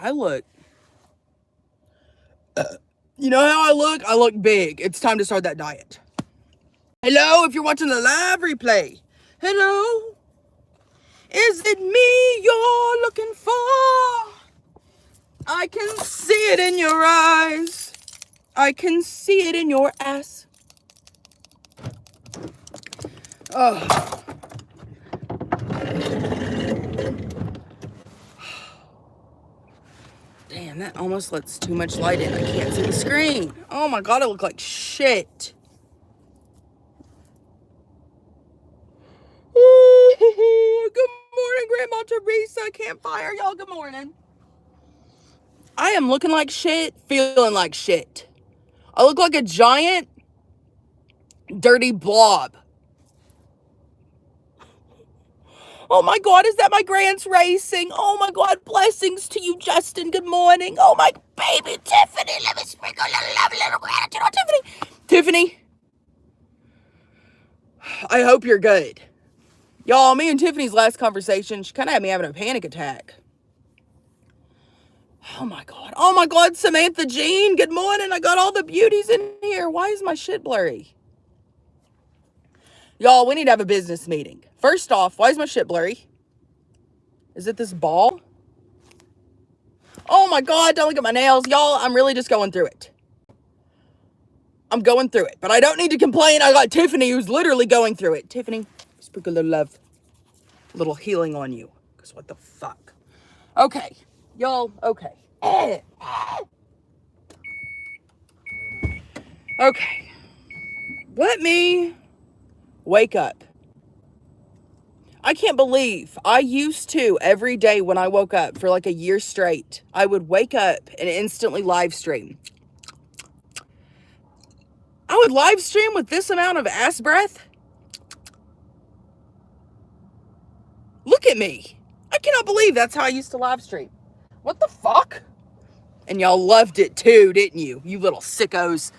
I look, you know how I look? I look big. It's time to start that diet. Hello, if you're watching the live replay. Hello? Is it me you're looking for? I can see it in your eyes. I can see it in your ass. Oh. Damn, that almost lets too much light in. I can't see the screen. Oh my God, I look like shit. Good morning, Grandma Teresa. Campfire, y'all. Good morning. I am looking like shit, feeling like shit. I look like a giant, dirty blob. Oh my God, is that my grand's racing? Oh my God, blessings to you, Justin. Good morning. Oh my baby, Tiffany. Let me sprinkle a little gratitude on Tiffany. Tiffany, I hope you're good. Y'all, me and Tiffany's last conversation, she kind of had me having a panic attack. Oh my God. Oh my God, Samantha Jean, good morning. I got all the beauties in here. Why is my shit blurry? Y'all, we need to have a business meeting. First off, why is my shit blurry? Is it this ball? Oh my God, don't look at my nails. Y'all, I'm really just going through it. I'm going through it, but I don't need to complain. I got Tiffany who's literally going through it. Tiffany, sprinkle a little love, a little healing on you. Because what the fuck? Okay, y'all, okay. Okay. Let me wake up. I can't believe I used to every day when I woke up for like a year straight, I would wake up and instantly live stream. I would live stream with this amount of ass breath. Look at me. I cannot believe that's how I used to live stream. What the fuck? And y'all loved it too, didn't you? You little sickos.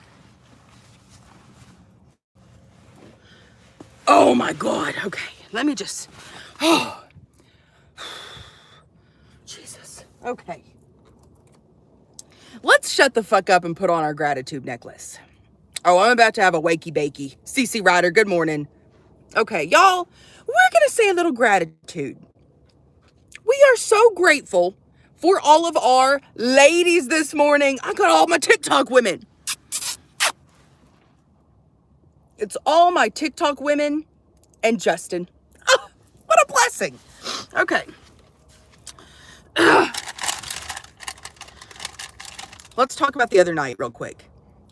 Oh my God. Okay, let me just... Oh. Jesus. Okay. Let's shut the fuck up and put on our gratitude necklace. Oh, I'm about to have a wakey bakey. CC Ryder, good morning. Okay, y'all, we're going to say a little gratitude. We are so grateful for all of our ladies this morning. I got all my TikTok women. It's all my TikTok women and Justin. Oh, what a blessing. Okay. Let's talk about the other night real quick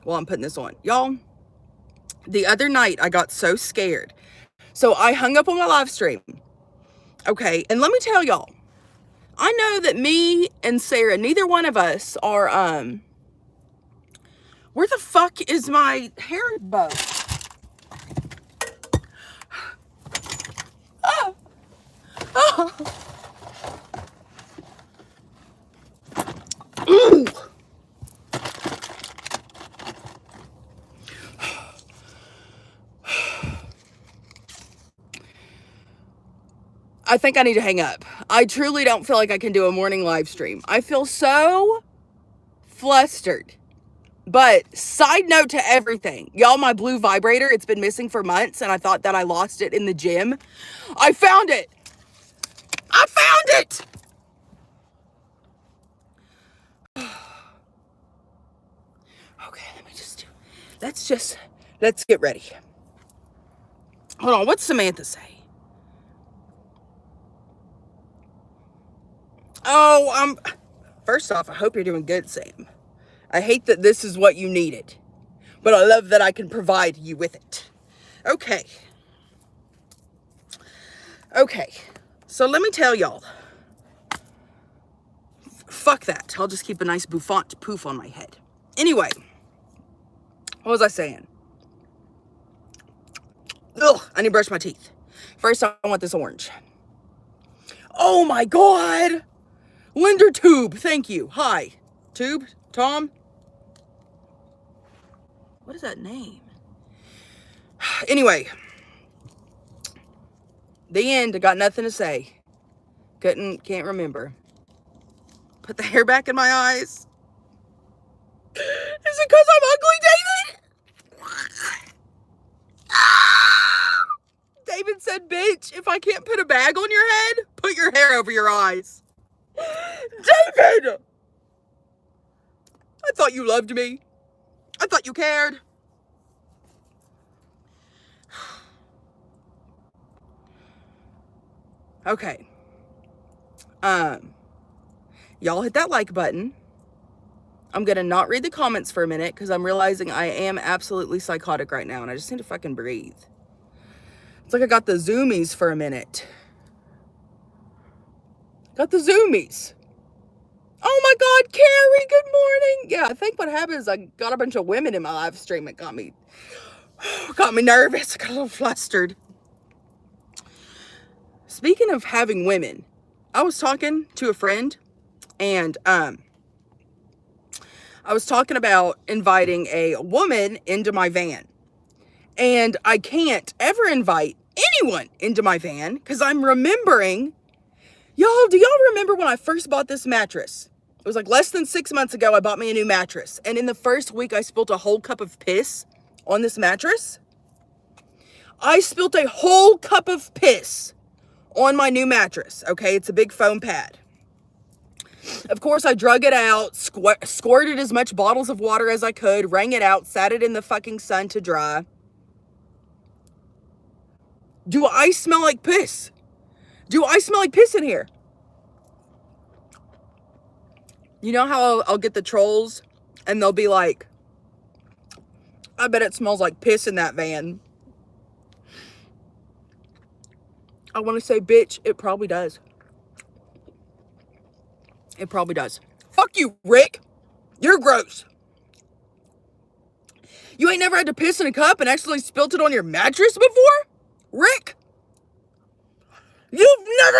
while I'm putting this on. Y'all, the other night I got so scared. So I hung up on my live stream. Okay, and let me tell y'all, I know that me and Sarah, neither one of us are, where the fuck is my hair bow? Oh, oh. Ooh. I think I need to hang up. I truly don't feel like I can do a morning live stream. I feel so flustered. But side note to everything, y'all, my blue vibrator, it's been missing for months and I thought that I lost it in the gym. I found it. I found it. Okay, let's get ready. Hold on, what's Samantha say? Oh, first off, I hope you're doing good, Sam. I hate that this is what you needed, but I love that I can provide you with it. Okay. Okay, so let me tell y'all. Fuck that. I'll just keep a nice bouffant poof on my head. Anyway, what was I saying? Ugh, I need to brush my teeth. First, I want this orange. Oh my God. Linder Tube, thank you. Hi. Tube? Tom? What is that name? Anyway. The end. I got nothing to say. Can't remember. put the hair back in my eyes. Is it because I'm ugly, David? David said, bitch, if I can't put a bag on your head, put your hair over your eyes. David! I thought you loved me. I thought you cared. Okay. Y'all hit that like button. I'm gonna not read the comments for a minute because I'm realizing I am absolutely psychotic right now and I just need to fucking breathe. It's like I got the zoomies for a minute. Got the zoomies. Oh my God, Carrie, good morning. Yeah, I think what happened is I got a bunch of women in my live stream. It got me nervous. I got a little flustered. Speaking of having women, I was talking to a friend and I was talking about inviting a woman into my van. And I can't ever invite anyone into my van because I'm remembering, y'all, do y'all remember when I first bought this mattress? It was like less than 6 months ago, I bought me a new mattress. And in the first week, I spilled a whole cup of piss on this mattress. I spilled a whole cup of piss on my new mattress, okay? It's a big foam pad. Of course, I drug it out, squirted as much bottles of water as I could, wrung it out, sat it in the fucking sun to dry. Do I smell like piss? Do I smell like piss in here? You know how I'll get the trolls and they'll be like, I bet it smells like piss in that van. I want to say, bitch, it probably does. It probably does. Fuck you, Rick. You're gross. You ain't never had to piss in a cup and accidentally spilt it on your mattress before? Rick? You've never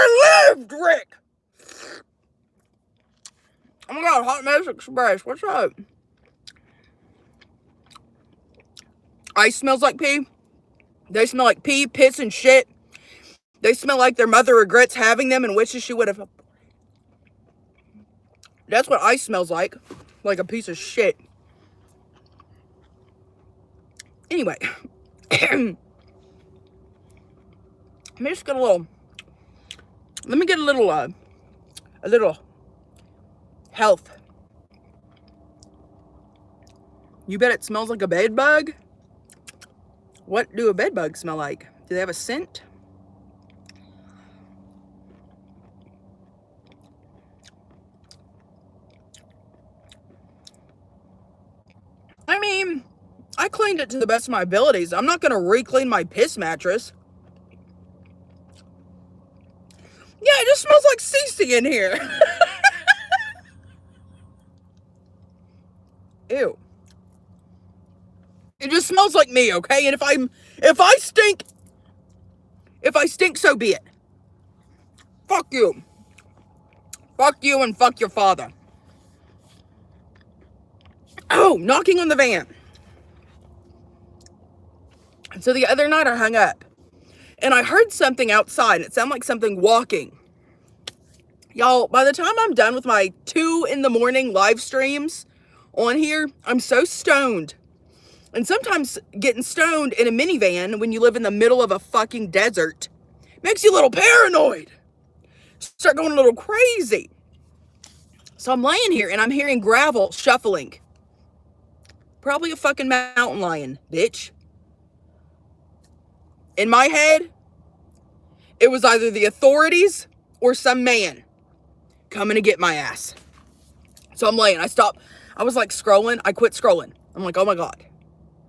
lived, Rick. Oh my God, Hot Mess Express, what's up? Ice smells like pee. They smell like pee, piss, and shit. They smell like their mother regrets having them and wishes she would have. That's what ice smells like a piece of shit. Anyway, let me just get a little health. You bet it smells like a bed bug? What do a bed bugs smell like? Do they have a scent? I mean, I cleaned it to the best of my abilities. I'm not going to re-clean my piss mattress. Yeah, it just smells like Cece in here. Ew. It just smells like me, okay? And if I stink, so be it. Fuck you. Fuck you and fuck your father. Oh, knocking on the van. So the other night I hung up and I heard something outside. It sounded like something walking. Y'all, by the time I'm done with my 2 a.m. live streams on here, I'm so stoned. And sometimes getting stoned in a minivan when you live in the middle of a fucking desert makes you a little paranoid. Start going a little crazy. So I'm laying here and I'm hearing gravel shuffling. Probably a fucking mountain lion, bitch. In my head, it was either the authorities or some man coming to get my ass. So I'm laying. I stopped. I was like scrolling. I quit scrolling. I'm like, oh my God.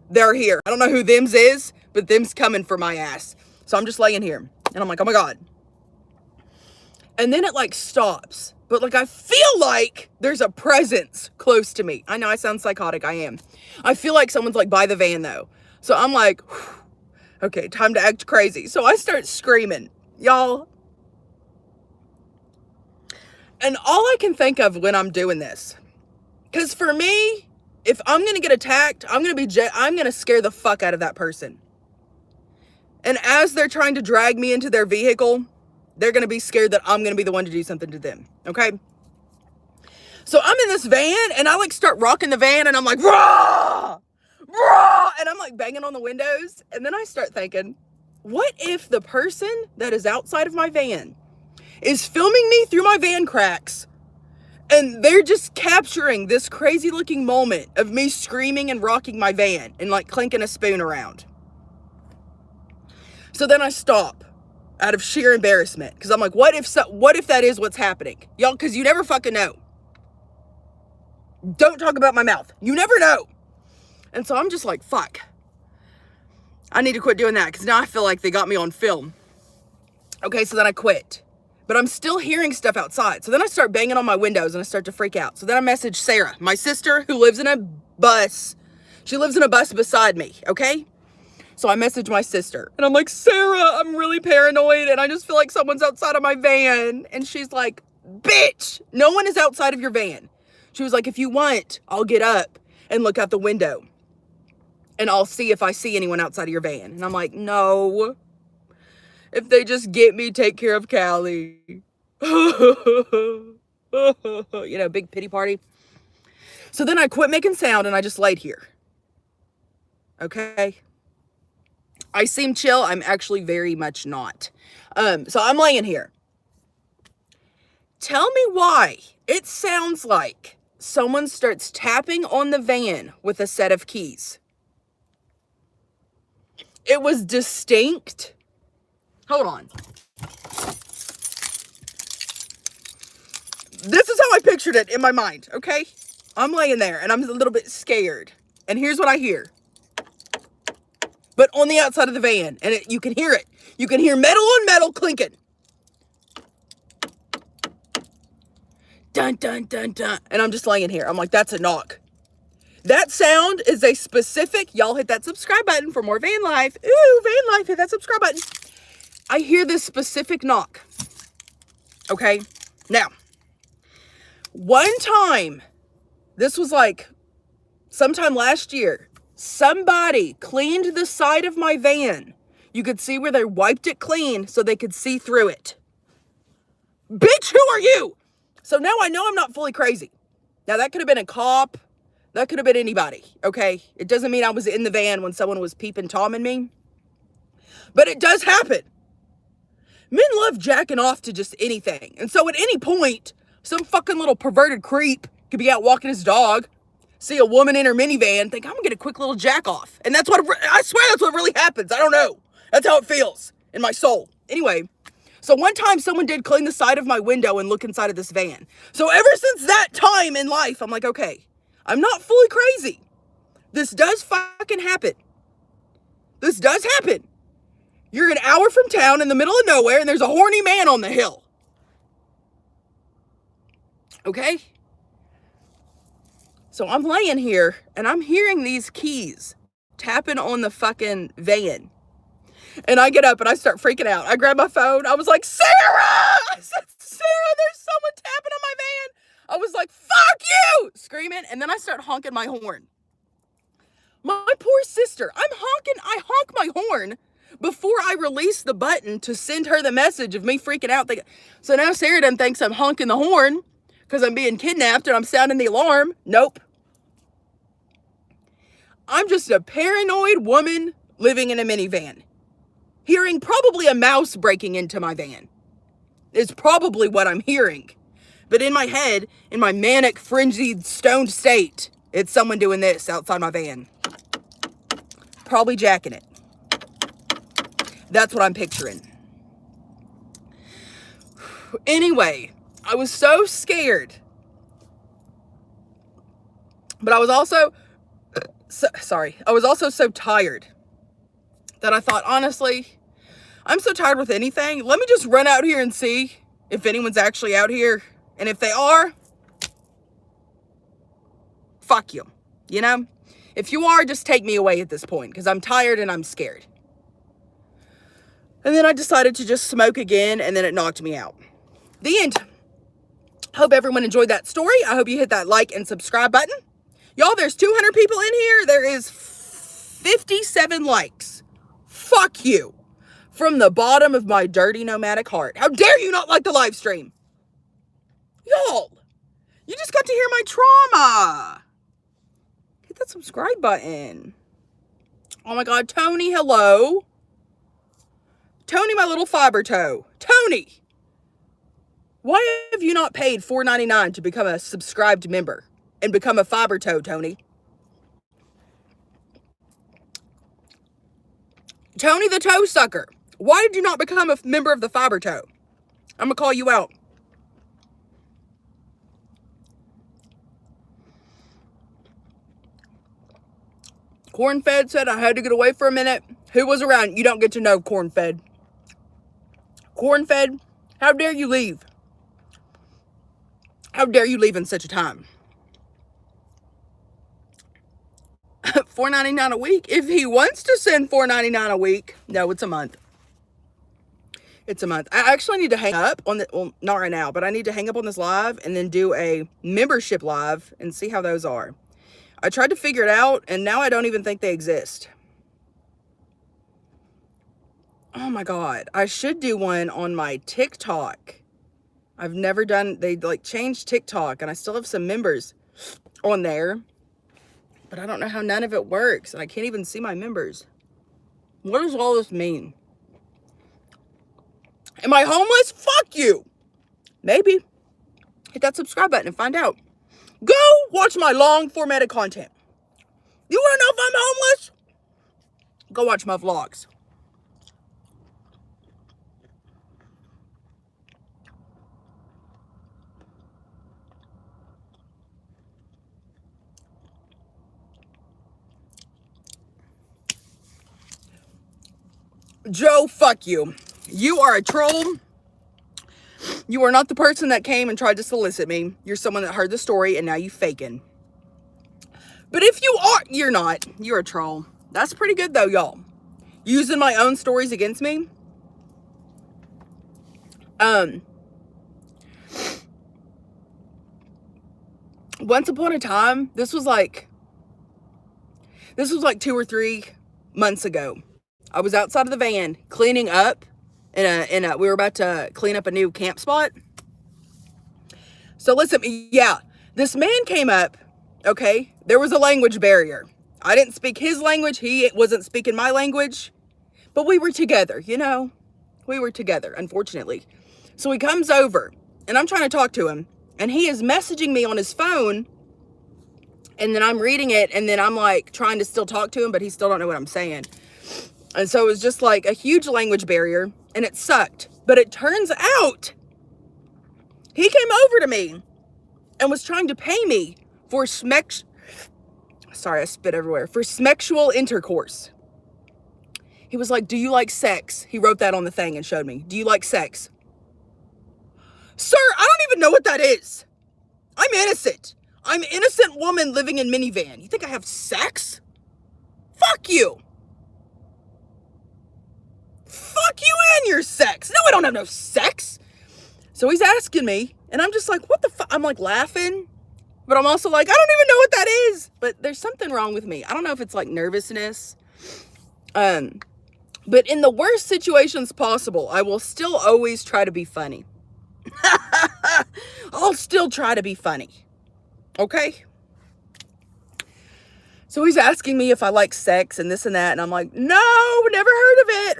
They're here. I don't know who them's is, but them's coming for my ass. So I'm just laying here. And I'm like, oh my God. And then it like stops. But like I feel like there's a presence close to me. I know I sound psychotic. I am. I feel like someone's like by the van though. So I'm like, okay, time to act crazy. So I start screaming. Y'all. And all I can think of when I'm doing this, because for me, if I'm going to get attacked, I'm going to scare the fuck out of that person. And as they're trying to drag me into their vehicle, they're going to be scared that I'm going to be the one to do something to them. Okay? So I'm in this van, and I like start rocking the van, and I'm like, rah, rah, and I'm like banging on the windows. And then I start thinking, what if the person that is outside of my van is filming me through my van cracks, and they're just capturing this crazy looking moment of me screaming and rocking my van and like clinking a spoon around. So then I stop out of sheer embarrassment, because I'm like, what if that is what's happening? Y'all, because you never fucking know. Don't talk about my mouth. You never know. And so I'm just like, fuck. I need to quit doing that, because now I feel like they got me on film. Okay, so then I quit. But I'm still hearing stuff outside. So then I start banging on my windows, and I start to freak out. So then I message Sarah, my sister, who lives in a bus. She lives in a bus beside me, okay? So I message my sister, and I'm like, Sarah, I'm really paranoid, and I just feel like someone's outside of my van. And she's like, bitch, no one is outside of your van. She was like, if you want, I'll get up and look out the window, and I'll see if I see anyone outside of your van. And I'm like, no. If they just get me, take care of Callie. You know, big pity party. So then I quit making sound, and I just laid here. Okay? I seem chill. I'm actually very much not. So I'm laying here. Tell me why it sounds like someone starts tapping on the van with a set of keys. It was distinct. Hold on. This is how I pictured it in my mind, okay? I'm laying there, and I'm a little bit scared. And here's what I hear. But on the outside of the van, and you can hear it. You can hear metal on metal clinking. Dun, dun, dun, dun. And I'm just laying here. I'm like, that's a knock. That sound is a specific, y'all hit that subscribe button for more van life. Ooh, van life, hit that subscribe button. I hear this specific knock. Okay? Now, one time, this was like sometime last year, somebody cleaned the side of my van. You could see where they wiped it clean so they could see through it. Bitch, who are you? So now I know I'm not fully crazy. Now, that could have been a cop. That could have been anybody, okay? It doesn't mean I was in the van when someone was peeping Tomming me. But it does happen. Men love jacking off to just anything. And so at any point, some fucking little perverted creep could be out walking his dog, see a woman in her minivan, think, I'm gonna get a quick little jack off. And that's what, I swear that's what really happens. I don't know. That's how it feels in my soul. Anyway, so one time someone did clean the side of my window and look inside of this van. So ever since that time in life, I'm like, okay, I'm not fully crazy. This does fucking happen. This does happen. You're an hour from town in the middle of nowhere, and there's a horny man on the hill. Okay? So I'm laying here, and I'm hearing these keys tapping on the fucking van. And I get up, and I start freaking out. I grab my phone. I was like, Sarah! I said, Sarah, there's someone tapping on my van. I was like, fuck you! Screaming, and then I start honking my horn. My poor sister. I honk my horn before I release the button to send her the message of me freaking out. So now Sarah done thinks I'm honking the horn because I'm being kidnapped and I'm sounding the alarm. Nope. I'm just a paranoid woman living in a minivan. Hearing probably a mouse breaking into my van is probably what I'm hearing. But in my head, in my manic, frenzied, stoned state, it's someone doing this outside my van. Probably jacking it. That's what I'm picturing. Anyway, I was so scared. But I was also, I was also so tired that I thought, honestly, I'm so tired with anything. Let me just run out here and see if anyone's actually out here. And if they are, fuck you. You know? If you are, just take me away at this point, because I'm tired and I'm scared. And then I decided to just smoke again, and then it knocked me out. The end. Hope everyone enjoyed that story. I hope you hit that like and subscribe button. Y'all, there's 200 people in here. There is 57 likes. Fuck you. From the bottom of my dirty nomadic heart. How dare you not like the live stream? Y'all, you just got to hear my trauma. Hit that subscribe button. Oh my God, Tony, hello. Tony, my little fiber toe. Tony, why have you not paid $4.99 to become a subscribed member and become a fiber toe, Tony? Tony the toe sucker, why did you not become a member of the fiber toe? I'm gonna call you out. Corn-fed said I had to get away for a minute. Who was around? You don't get to know corn-fed. Corn-fed, how dare you leave? How dare you leave in such a time? $4.99 a week? If he wants to send $4.99 a week, no, it's a month. It's a month. I actually need to hang up on the, well, not right now, but I need to hang up on this live and then do a membership live and see how those are. I tried to figure it out, and now I don't even think they exist. Oh my God. I should do one on my TikTok. I've never done, they like changed TikTok, and I still have some members on there, but I don't know how none of it works, and I can't even see my members. What does all this mean? Am I homeless? Fuck you. Maybe. Hit that subscribe button and find out. Go watch my long formatted content. You want to know if I'm homeless? Go watch my vlogs. Joe, fuck you. You are a troll. You are not the person that came and tried to solicit me. You're someone that heard the story and now you faking. But if you are, you're not. You're a troll. That's pretty good though, y'all. Using my own stories against me. Once upon a time, this was like 2 or 3 months ago. I was outside of the van cleaning up we were about to clean up a new camp spot. So listen, yeah, this man came up, okay? There was a language barrier. I didn't speak his language. He wasn't speaking my language, but we were together, you know? We were together, unfortunately. So he comes over and I'm trying to talk to him and he is messaging me on his phone, and then I'm reading it and then I'm like trying to still talk to him, but he still don't know what I'm saying. And so it was just like a huge language barrier, and it sucked. But it turns out he came over to me and was trying to pay me for sorry, I spit everywhere. For smexual intercourse. He was like, do you like sex? He wrote that on the thing and showed me. Do you like sex? Sir, I don't even know what that is. I'm innocent. I'm an innocent woman living in minivan. You think I have sex? Fuck you. Fuck you and your sex. No, I don't have no sex. So he's asking me, and I'm just like, what the fuck? I'm like laughing, but I'm also like, I don't even know what that is. But there's something wrong with me. I don't know if it's like nervousness. But in the worst situations possible, I will still always try to be funny. I'll still try to be funny. Okay? So he's asking me if I like sex and this and that. And I'm like, no, never heard of it.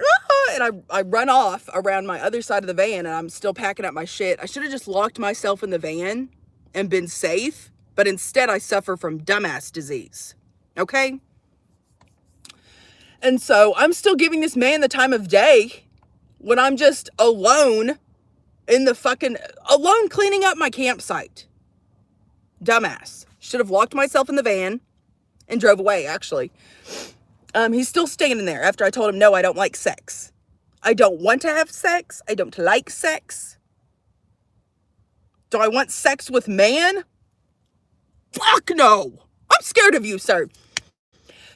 And I run off around my other side of the van, and I'm still packing up my shit. I should have just locked myself in the van and been safe. But instead I suffer from dumbass disease. Okay? And so I'm still giving this man the time of day when I'm just alone alone cleaning up my campsite. Dumbass. Should have locked myself in the van and drove away, actually. He's still standing there after I told him, no, I don't like sex. I don't want to have sex. I don't like sex. Do I want sex with man? Fuck no. I'm scared of you, sir.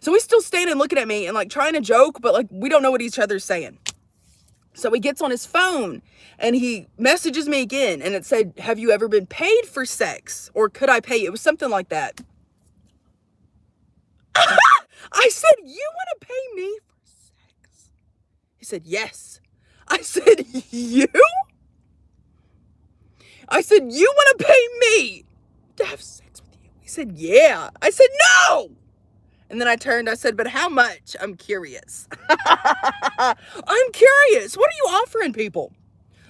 So he's still standing looking at me and like trying to joke, but like we don't know what each other's saying. So he gets on his phone and he messages me again, and it said, have you ever been paid for sex? Or could I pay you? It was something like that. I said, you want to pay me for sex? He said, yes. I said, you? I said, you want to pay me to have sex with you? He said, yeah. I said, no. And then I turned, I said, but how much? I'm curious. I'm curious. What are you offering people?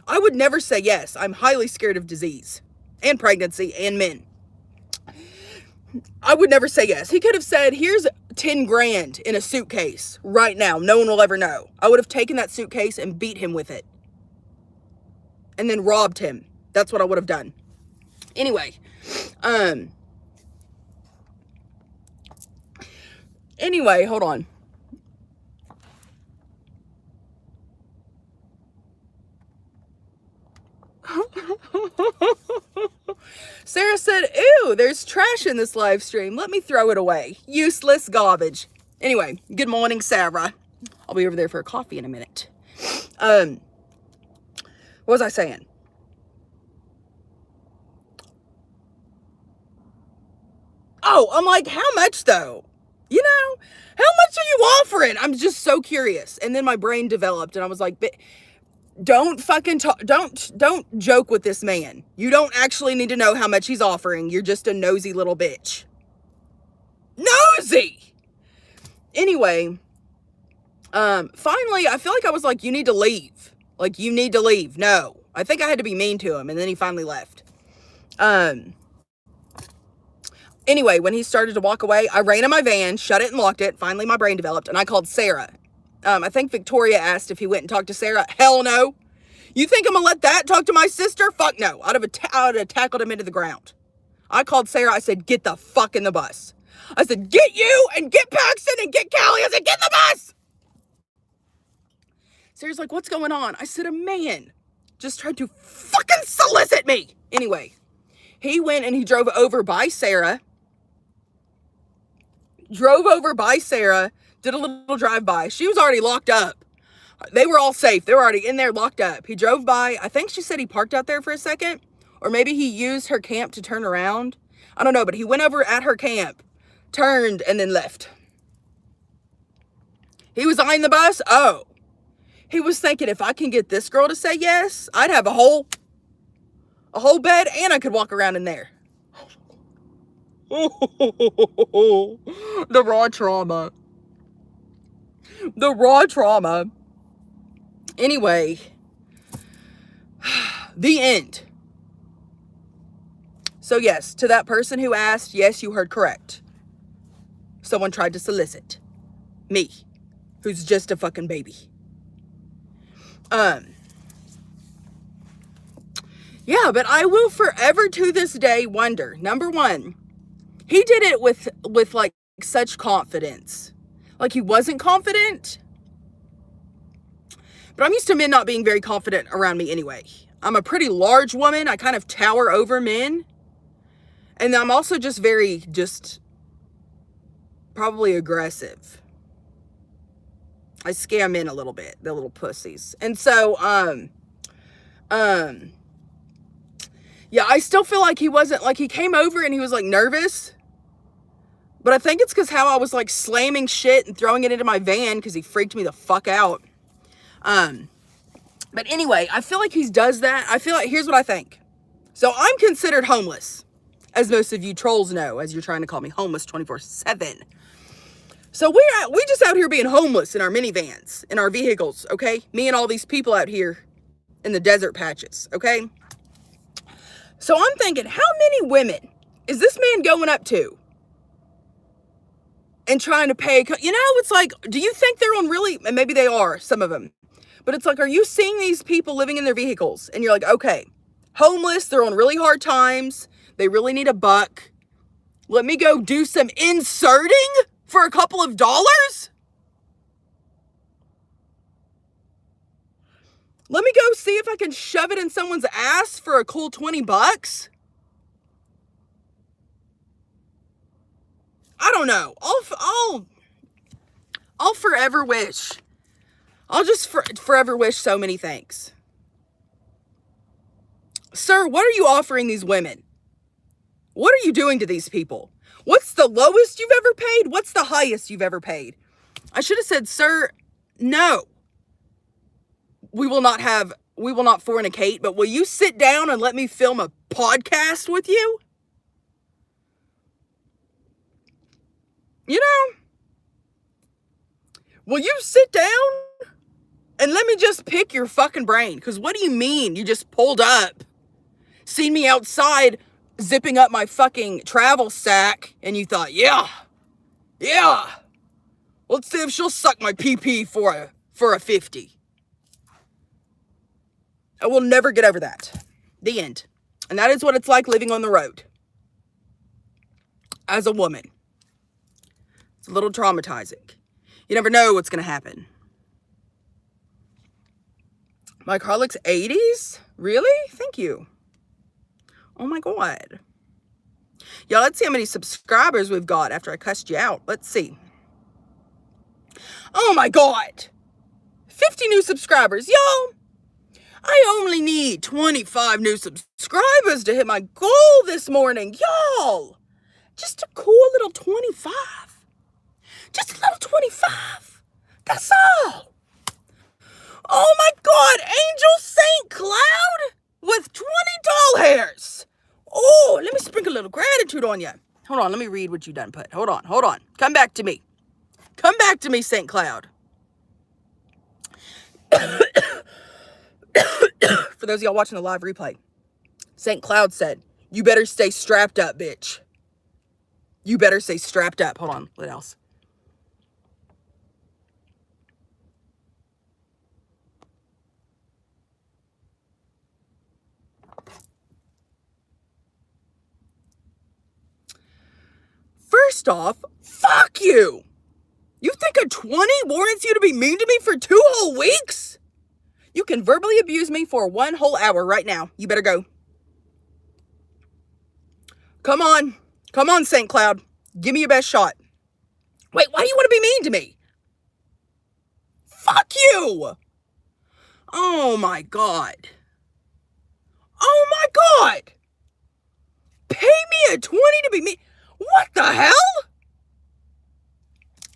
I would never say yes. I'm highly scared of disease and pregnancy and men. I would never say yes. He could have said, here's 10 grand in a suitcase right now. No one will ever know. I would have taken that suitcase and beat him with it. And then robbed him. That's what I would have done. Anyway. Anyway, hold on. Sarah said, ew, there's trash in this live stream. Let me throw it away. Useless garbage. Anyway, good morning, Sarah. I'll be over there for a coffee in a minute. What was I saying? Oh, I'm like, how much though? You know, how much are you offering? I'm just so curious. And then my brain developed and I was like, don't fucking talk, don't joke with this man. You don't actually need to know how much he's offering. You're just a nosy little bitch. Nosy! Anyway, finally, I feel like I was like, you need to leave. Like, you need to leave. No. I think I had to be mean to him, and then he finally left. Anyway, when he started to walk away, I ran in my van, shut it and locked it. Finally, my brain developed, and I called Sarah. I think Victoria asked if he went and talked to Sarah. Hell no. You think I'm going to let that talk to my sister? Fuck no. I would have tackled him into the ground. I called Sarah. I said, get the fuck in the bus. I said, get you and get Paxton and get Callie. I said, get in the bus. Sarah's like, what's going on? I said, a man just tried to fucking solicit me. Anyway, he went and he drove over by Sarah. Did a little drive-by. She was already locked up. They were all safe. They were already in there locked up. He drove by. I think she said he parked out there for a second. Or maybe he used her camp to turn around. I don't know, but he went over at her camp, turned, and then left. He was eyeing the bus. Oh. He was thinking, if I can get this girl to say yes, I'd have a whole bed and I could walk around in there. The raw trauma. Anyway, the end. So yes, to that person who asked, yes, you heard correct. Someone tried to solicit me, who's just a fucking baby. Yeah, but I will forever to this day wonder, number one, he did it with like such confidence. Like he wasn't confident. But I'm used to men not being very confident around me anyway. I'm a pretty large woman. I kind of tower over men. And I'm also just probably aggressive. I scare men a little bit, the little pussies. And so, yeah, I still feel like he wasn't, like he came over and he was like nervous. But I think it's because how I was like slamming shit and throwing it into my van because he freaked me the fuck out. But anyway, I feel like he does that. I feel like, here's what I think. So I'm considered homeless, as most of you trolls know, as you're trying to call me homeless 24/7. So we just out here being homeless in our minivans, in our vehicles, okay? Me and all these people out here in the desert patches, okay? So I'm thinking, how many women is this man going up to and trying to pay? You know, it's like, do you think they're on really, and maybe they are, some of them, but it's like, are you seeing these people living in their vehicles? And you're like, okay, homeless, they're on really hard times. They really need a buck. Let me go do some inserting for a couple of dollars? Let me go see if I can shove it in someone's ass for a cool 20 bucks. I don't know. I'll forever wish. I'll just forever wish so many things. Sir, what are you offering these women? What are you doing to these people? What's the lowest you've ever paid? What's the highest you've ever paid? I should have said, sir, no. We will not fornicate, but will you sit down and let me film a podcast with you? Will you sit down and let me just pick your fucking brain? Because what do you mean you just pulled up, seen me outside zipping up my fucking travel sack, and you thought, yeah, let's see if she'll suck my pee-pee for a 50. I will never get over that. The end. And that is what it's like living on the road as a woman. It's a little traumatizing. You never know what's going to happen. My car looks 80s? Really? Thank you. Oh my God. Y'all, let's see how many subscribers we've got after I cussed you out. Let's see. Oh my God. 50 new subscribers. Y'all, I only need 25 new subscribers to hit my goal this morning. Y'all, just a cool little 25. Just a little 25. That's all. Oh my God, Angel St. Cloud with 20 doll hairs. Oh, let me sprinkle a little gratitude on you. Hold on, let me read what you done put. Hold on. Come back to me. Come back to me, St. Cloud. For those of y'all watching the live replay, St. Cloud said, you better stay strapped up, bitch. You better stay strapped up. Hold on, what else? First off, fuck you. You think a 20 warrants you to be mean to me for 2 whole weeks? You can verbally abuse me for 1 whole hour right now. You better go. Come on. Come on, St. Cloud. Give me your best shot. Wait, why do you want to be mean to me? Fuck you. Oh my God. Oh my God. Pay me a 20 to be mean. What the hell?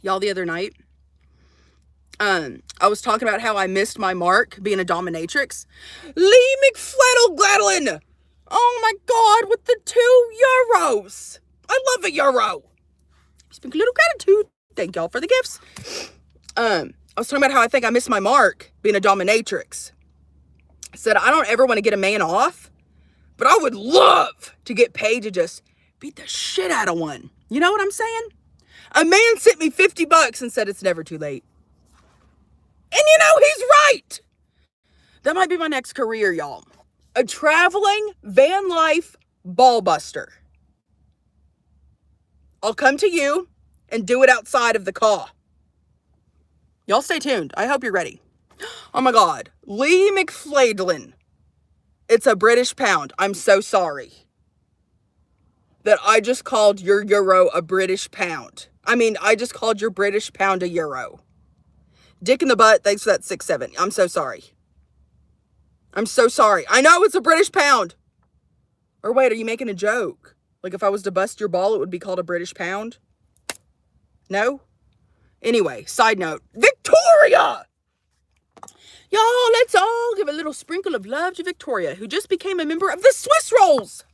Y'all, the other night, I was talking about how I missed my mark being a dominatrix. Lee McFladdle-Gladlin. Oh my God, with the €2. I love a euro. Speak a little gratitude. Thank y'all for the gifts. I was talking about how I think I missed my mark being a dominatrix. I said, I don't ever want to get a man off, but I would love to get paid to just beat the shit out of one. You know what I'm saying? A man sent me $50 and said it's never too late. And you know, he's right. That might be my next career, y'all. A traveling van life ball buster. I'll come to you and do it outside of the car. Y'all stay tuned. I hope you're ready. Oh my God. Lee McFladdlin. It's a British pound. I'm so sorry that I just called your euro a British pound. I just called your British pound a euro. Dick in the butt, thanks for that 6-7. I'm so sorry. I'm so sorry. I know it's a British pound. Or wait, are you making a joke? Like if I was to bust your ball, it would be called a British pound? No? Anyway, side note. Victoria! Y'all, let's all give a little sprinkle of love to Victoria, who just became a member of the Swiss Rolls.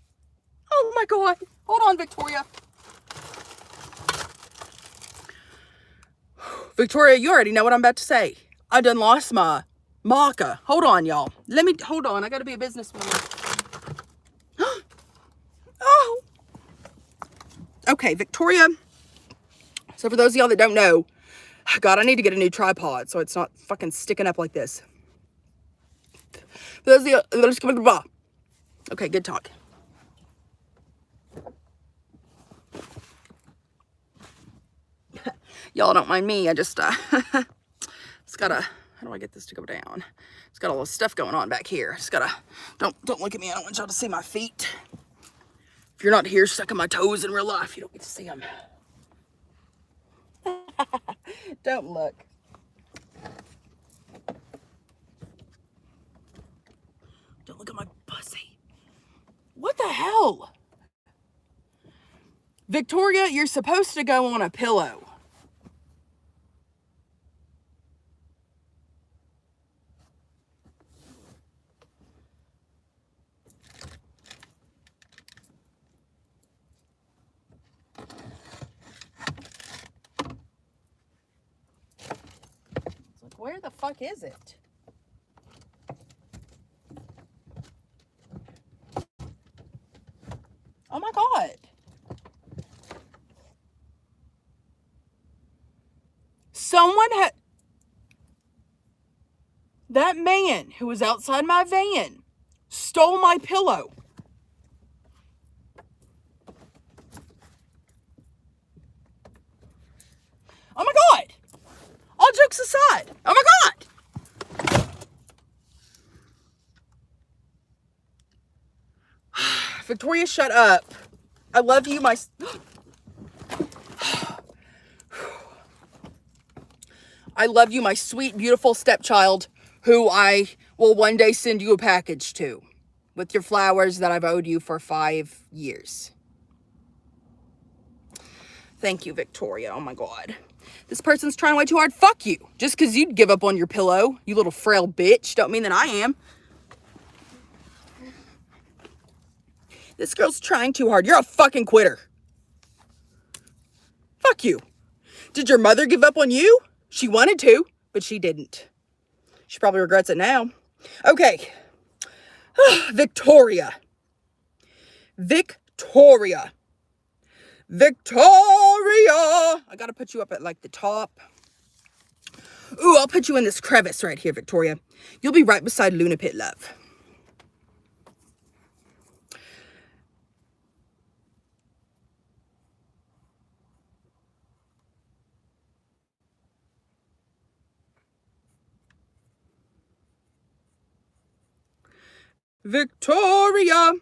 Oh my God. Hold on, Victoria. Victoria, you already know what I'm about to say. I done lost my maca. Hold on, y'all. Hold on. I gotta be a businesswoman. Oh. Okay, Victoria. So for those of y'all that don't know, God, I need to get a new tripod so it's not fucking sticking up like this. For those of y'all, okay, good talk. Y'all don't mind me. I just, it's got a, how do I get this to go down? It's got all this stuff going on back here. Just gotta, don't look at me. I don't want y'all to see my feet. If you're not here sucking my toes in real life, you don't get to see them. Don't look. Don't look at my pussy. What the hell? Victoria, you're supposed to go on a pillow. Where the fuck is it? Oh my God. Someone had... That man who was outside my van stole my pillow. Oh my God. All jokes aside. Oh my God. Victoria, shut up. I love you, my... I love you, my sweet, beautiful stepchild, who I will one day send you a package to with your flowers that I've owed you for 5 years. Thank you, Victoria. Oh my God. This person's trying way too hard. Fuck you. Just because you'd give up on your pillow, you little frail bitch, don't mean that I am. This girl's trying too hard. You're a fucking quitter. Fuck you. Did your mother give up on you? She wanted to, but she didn't. She probably regrets it now. Okay. Victoria. Victoria. Victoria. I gotta put you up at like the top. Ooh, I'll put you in this crevice right here, Victoria. You'll be right beside Luna Pit Love. Victoria.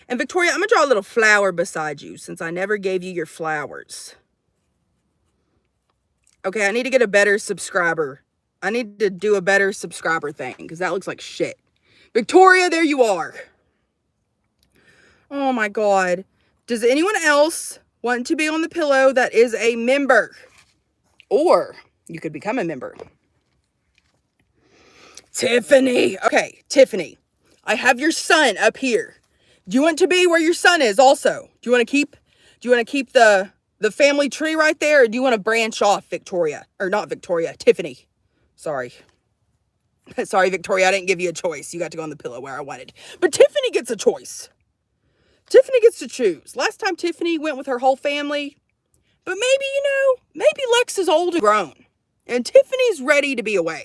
And Victoria, I'm going to draw a little flower beside you since I never gave you your flowers. Okay, I need to get a better subscriber. I need to do a better subscriber thing because that looks like shit. Victoria, there you are. Oh my God. Does anyone else want to be on the pillow that is a member? Or you could become a member. Tiffany. Okay, Tiffany. I have your son up here. Do you want to be where your son is also? Do you want to keep the family tree right there, or do you want to branch off, Victoria? Or not Victoria, Tiffany. Sorry. Sorry, Victoria, I didn't give you a choice. You got to go on the pillow where I wanted. But Tiffany gets a choice. Tiffany gets to choose. Last time Tiffany went with her whole family. But maybe Lex is old and grown. And Tiffany's ready to be away.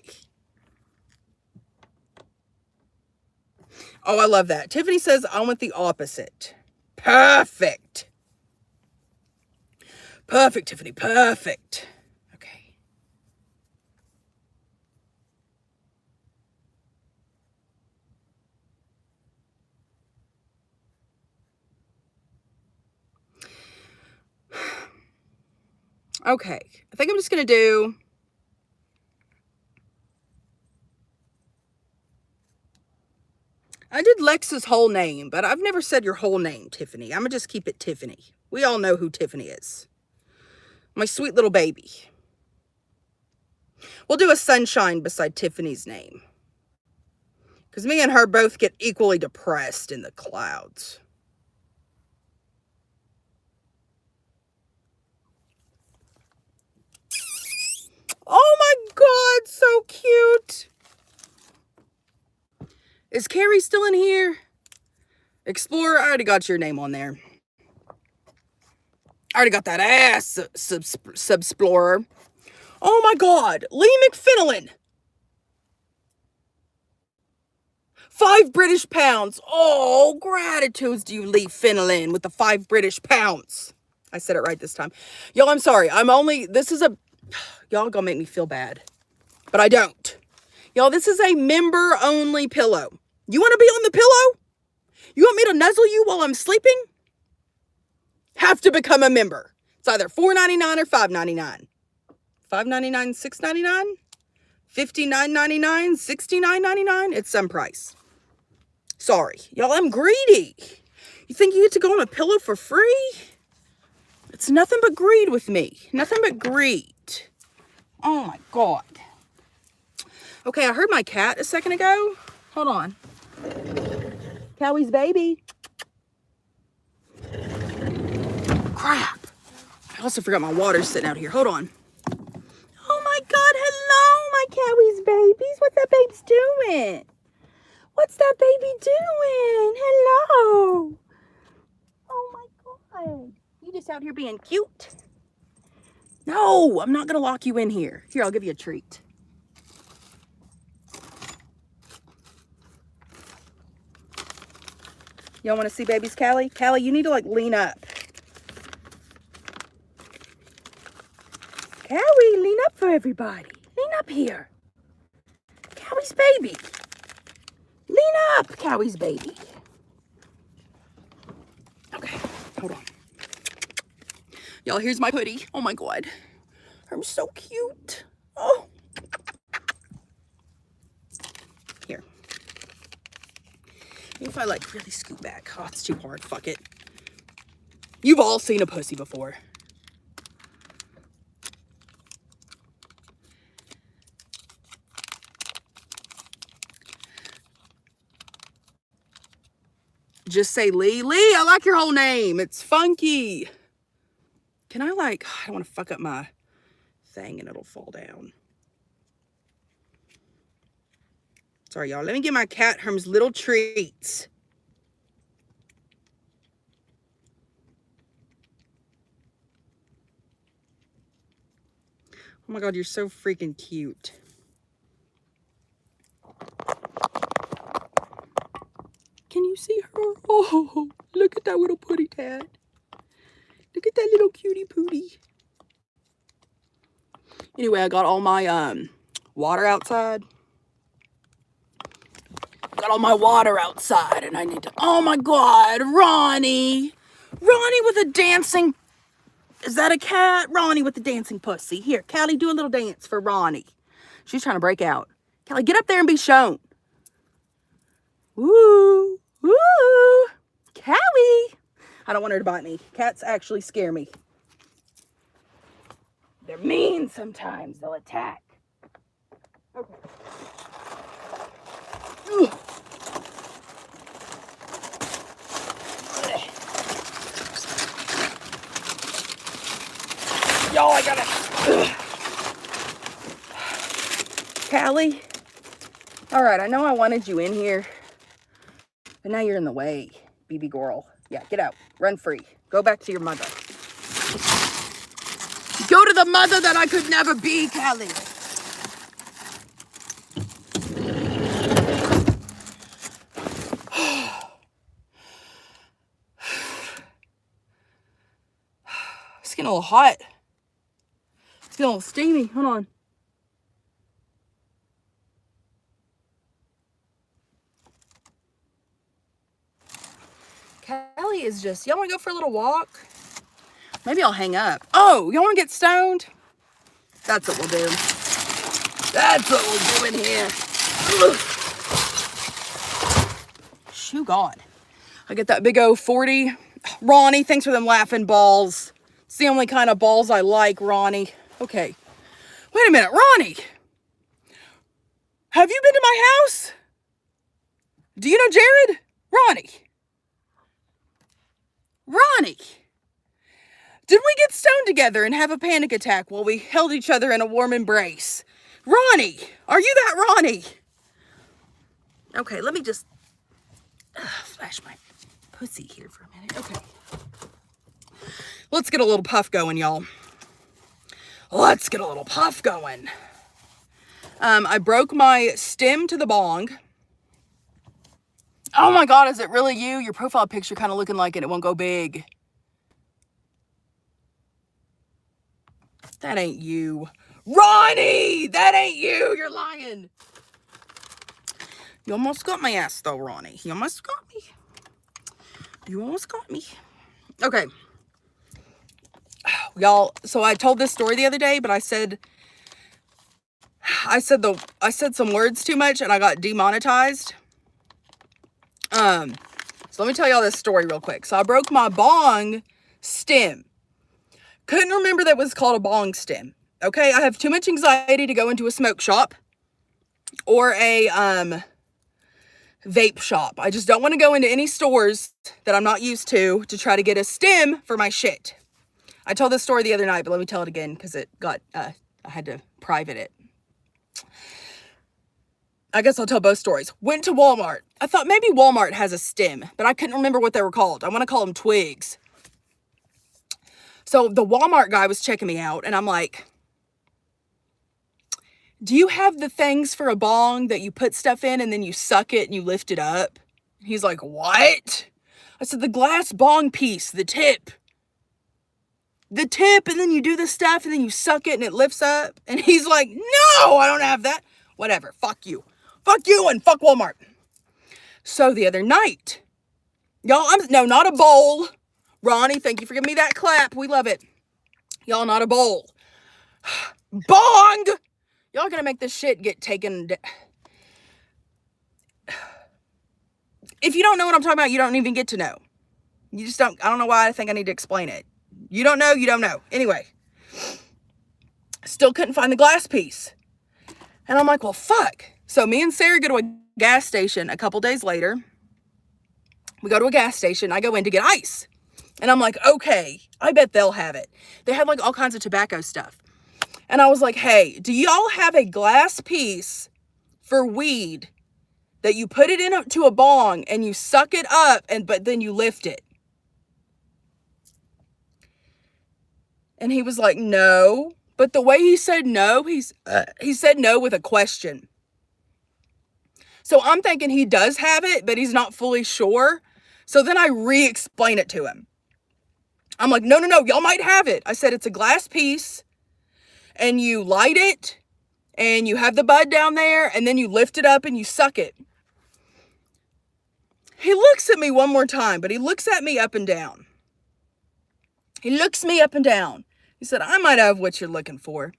Oh, I love that. Tiffany says, I want the opposite. Perfect. Perfect, Tiffany. Perfect. Okay. Okay. I think I'm just going to do... I did Lex's whole name, but I've never said your whole name, Tiffany. I'm going to just keep it Tiffany. We all know who Tiffany is. My sweet little baby. We'll do a sunshine beside Tiffany's name. Because me and her both get equally depressed in the clouds. Oh my God, so cute. Is Carrie still in here? Explorer, I already got your name on there. I already got that ass, Subsplorer. Oh my God, Lee McFinlan. 5 British pounds. Oh, gratitudes to you, Lee Finland, with the 5 British pounds. I said it right this time. Y'all, I'm sorry. Y'all gonna make me feel bad. But I don't. Y'all, this is a member-only pillow. You want to be on the pillow? You want me to nuzzle you while I'm sleeping? Have to become a member. It's either $4.99 or $5.99. $5.99, $6.99? $59.99, $69.99? It's some price. Sorry. Y'all, I'm greedy. You think you get to go on a pillow for free? It's nothing but greed with me. Nothing but greed. Oh my God. Okay, I heard my cat a second ago. Hold on. Cowie's baby. Crap. I also forgot my water sitting out here. Hold on. Oh my God, hello, my Cowie's babies? What's that babe's doing? What's that baby doing? Hello. Oh my God. You just out here being cute. No, I'm not going to lock you in here. Here, I'll give you a treat. Y'all want to see babies, Callie? Callie, you need to like lean up. Callie, lean up for everybody. Lean up here. Cowie's baby. Lean up, Cowie's baby. Okay, hold on. Y'all, here's my hoodie. Oh my God. I'm so cute. Oh. Here. If I like really scoot back. Oh, it's too hard. Fuck it. You've all seen a pussy before. Just say Lee. Lee, I like your whole name. It's funky. Can I like, I don't want to fuck up my thing and it'll fall down. Sorry, y'all. Let me get my cat Herm's little treats. Oh my God, you're so freaking cute. Can you see her? Oh, look at that little putty tat. Look at that little cutie pootie. Anyway, I got all my water outside. Got all my water outside and I need to, oh my God, Ronnie. Ronnie with a dancing, is that a cat? Ronnie with the dancing pussy. Here, Callie, do a little dance for Ronnie. She's trying to break out. Callie, get up there and be shown. Woo, woo, Callie. I don't want her to bite me. Cats actually scare me. They're mean sometimes. They'll attack. Okay. Ugh. Y'all, I gotta... Callie? Alright, I know I wanted you in here, but now you're in the way, baby girl. Yeah, get out. Run free. Go back to your mother. Go to the mother that I could never be, Callie. It's getting a little hot. It's getting a little steamy. Hold on. Callie is just, y'all want to go for a little walk? Maybe I'll hang up. Oh, y'all want to get stoned? That's what we'll do. That's what we'll do in here. Ugh. Shoo God. I get that big old 40. Ronnie, thanks for them laughing balls. It's the only kind of balls I like, Ronnie. Okay. Wait a minute, Ronnie. Have you been to my house? Do you know Jared? Ronnie. Ronnie. Did we get stoned together and have a panic attack while we held each other in a warm embrace? Ronnie, are you that Ronnie? Okay, let me just flash my pussy here for a minute. Okay. Let's get a little puff going, y'all. Let's get a little puff going. I broke my stem to the bong. Oh my God, is it really you? Your profile picture kind of looking like it. It won't go big. That ain't you. Ronnie! That ain't you! You're lying. You almost got my ass though, Ronnie. You almost got me. You almost got me. Okay. Y'all, so I told this story the other day, but I said some words too much and I got demonetized. So let me tell y'all this story real quick. So I broke my bong stem. Couldn't remember that was called a bong stem. Okay, I have too much anxiety to go into a smoke shop or a vape shop. I just don't want to go into any stores that I'm not used to try to get a stem for my shit. I told this story the other night, but let me tell it again because it got, I had to private it. I guess I'll tell both stories. Went to Walmart. I thought maybe Walmart has a stem, but I couldn't remember what they were called. I want to call them twigs. So the Walmart guy was checking me out, and I'm like, do you have the things for a bong that you put stuff in and then you suck it and you lift it up? He's like, what? I said, the glass bong piece, the tip. The tip, and then you do the stuff, and then you suck it and it lifts up. And he's like, no, I don't have that. Whatever, fuck you. Fuck you and fuck Walmart. So the other night, y'all, no, not a bowl. Ronnie, thank you for giving me that clap. We love it. Y'all, not a bowl. Bong! Y'all gonna make this shit get taken. If you don't know what I'm talking about, you don't even get to know. You just don't. I don't know why I think I need to explain it. You don't know, you don't know. Anyway, still couldn't find the glass piece. And I'm like, well, fuck. So me and Sarah go to a gas station a couple days later. We go to a gas station. I go in to get ice. And I'm like, okay, I bet they'll have it. They have like all kinds of tobacco stuff. And I was like, hey, do y'all have a glass piece for weed that you put it into a bong and you suck it up, but then you lift it? And he was like, no. But the way he said no, he said no with a question. So I'm thinking he does have it, but he's not fully sure. So then I re-explain it to him. I'm like, no, y'all might have it. I said, it's a glass piece, and you light it, and you have the bud down there, and then you lift it up and you suck it. He looks at me one more time, but he looks at me up and down. He looks me up and down. He said, I might have what you're looking for.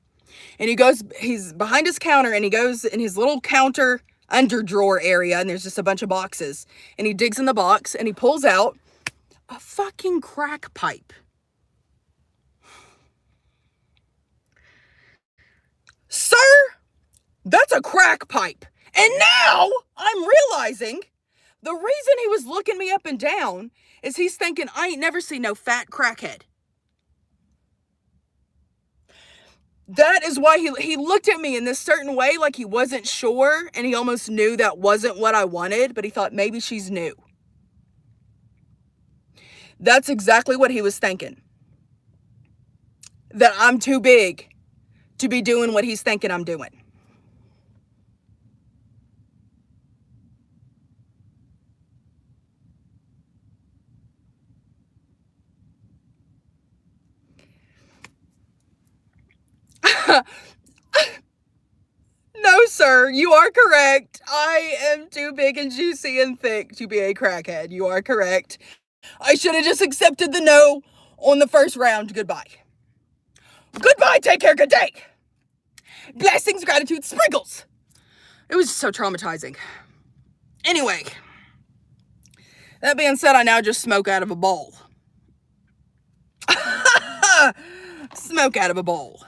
And he's behind his counter, and he goes in his little counter under drawer area, and there's just a bunch of boxes. And he digs in the box, and he pulls out a fucking crack pipe. Sir, that's a crack pipe. And now I'm realizing the reason he was looking me up and down is he's thinking, I ain't never seen no fat crackhead. That is why he looked at me in this certain way, like he wasn't sure, and he almost knew that wasn't what I wanted, but he thought maybe she's new. That's exactly what he was thinking. That I'm too big to be doing what he's thinking I'm doing. No, sir, you are correct. I am too big and juicy and thick to be a crackhead. You are correct. I should have just accepted the no on the first round. Goodbye. Goodbye. Take care. Good day. Blessings, gratitude, sprinkles. It was so traumatizing. Anyway, that being said, I now just smoke out of a bowl. Smoke out of a bowl.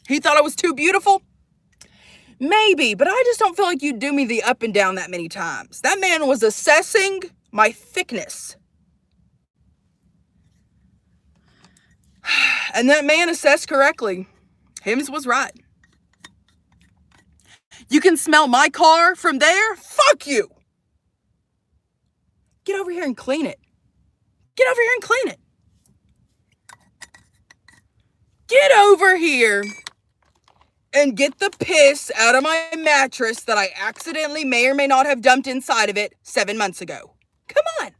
He thought I was too beautiful? Maybe, but I just don't feel like you'd do me the up and down that many times. That man was assessing my thickness. And that man assessed correctly. Hims was right. You can smell my car from there? Fuck you! Get over here and clean it. Get over here and clean it. Get over here and get the piss out of my mattress that I accidentally may or may not have dumped inside of it 7 months ago. Come on.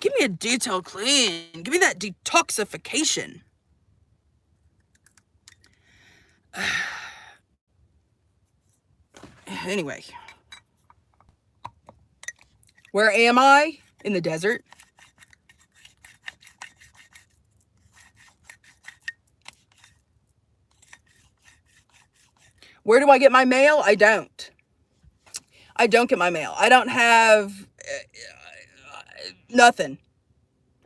Give me a detail clean. Give me that detoxification. Anyway. Where am I? In the desert. Where do I get my mail? I don't. I don't get my mail. I don't have nothing.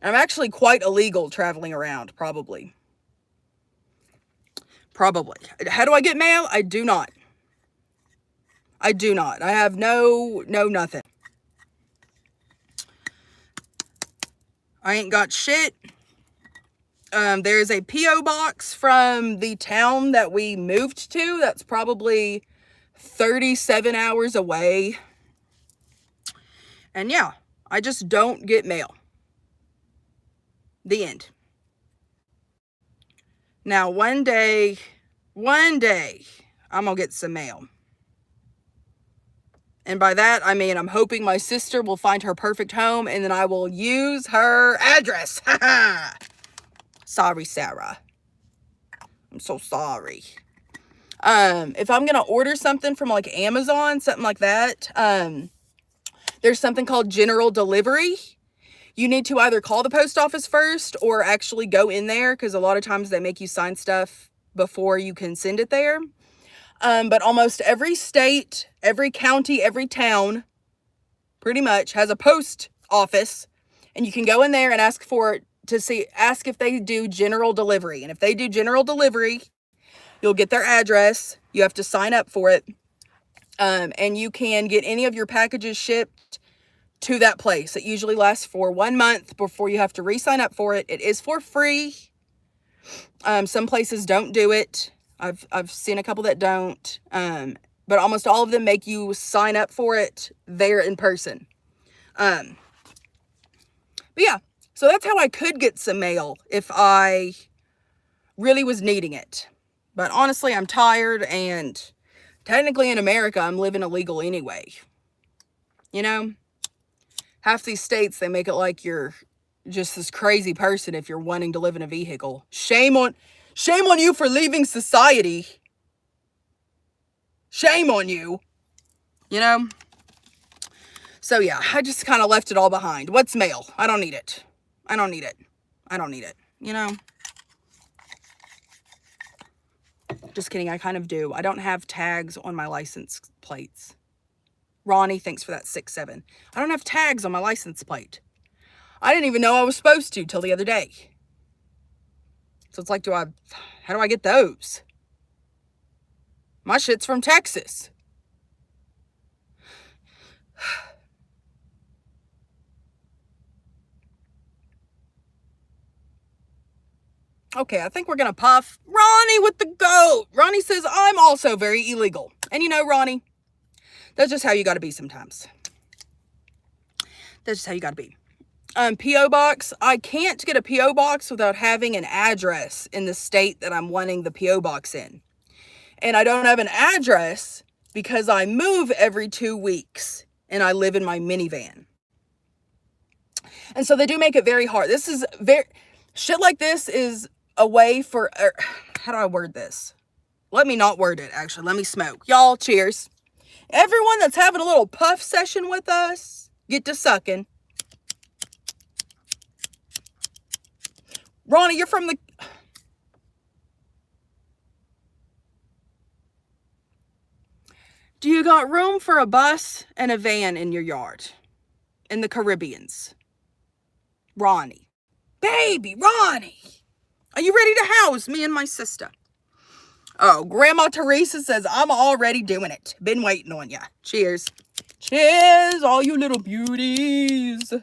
I'm actually quite illegal traveling around, probably. Probably. How do I get mail? I do not. I do not. I have no nothing. I ain't got shit. There's a P.O. box from the town that we moved to. That's probably 37 hours away. And yeah, I just don't get mail. The end. Now, one day, I'm gonna get some mail. And by that, I mean, I'm hoping my sister will find her perfect home and then I will use her address. Sorry, Sarah. I'm so sorry. If I'm going to order something from like Amazon, something like that, there's something called general delivery. You need to either call the post office first or actually go in there, because a lot of times they make you sign stuff before you can send it there. But almost every state, every county, every town pretty much has a post office, and you can go in there and ask if they do general delivery. And if they do general delivery, you'll get their address. You have to sign up for it. And you can get any of your packages shipped to that place. It usually lasts for 1 month before you have to re-sign up for it. It is for free. Some places don't do it. I've seen a couple that don't. But almost all of them make you sign up for it there in person. But yeah, so that's how I could get some mail if I really was needing it. But honestly, I'm tired, and technically in America, I'm living illegal anyway. You know, half these states, they make it like you're just this crazy person if you're wanting to live in a vehicle. Shame on you for leaving society. Shame on you. You know? So yeah, I just kind of left it all behind. What's mail? I don't need it. I don't need it. You know? Just kidding, I kind of do. I don't have tags on my license plates. Ronnie, thanks for that 6-7. I don't have tags on my license plate. I didn't even know I was supposed to till the other day. So it's like, how do I get those? My shit's from Texas. Okay, I think we're going to puff Ronnie with the goat. Ronnie says, I'm also very illegal. And you know, Ronnie, that's just how you got to be sometimes. That's just how you got to be. P.O. box. I can't get a P.O. box without having an address in the state that I'm wanting the P.O. box in. And I don't have an address because I move every 2 weeks and I live in my minivan. And so they do make it very hard. Shit like this is a way for, how do I word this? Let me not word it, actually. Let me smoke. Y'all, cheers. Everyone that's having a little puff session with us, get to sucking. Ronnie, you're from the... Do you got room for a bus and a van in your yard? In the Caribbeans? Ronnie. Baby, Ronnie. Are you ready to house me and my sister? Oh, Grandma Teresa says, I'm already doing it. Been waiting on ya. Cheers. Cheers, all you little beauties.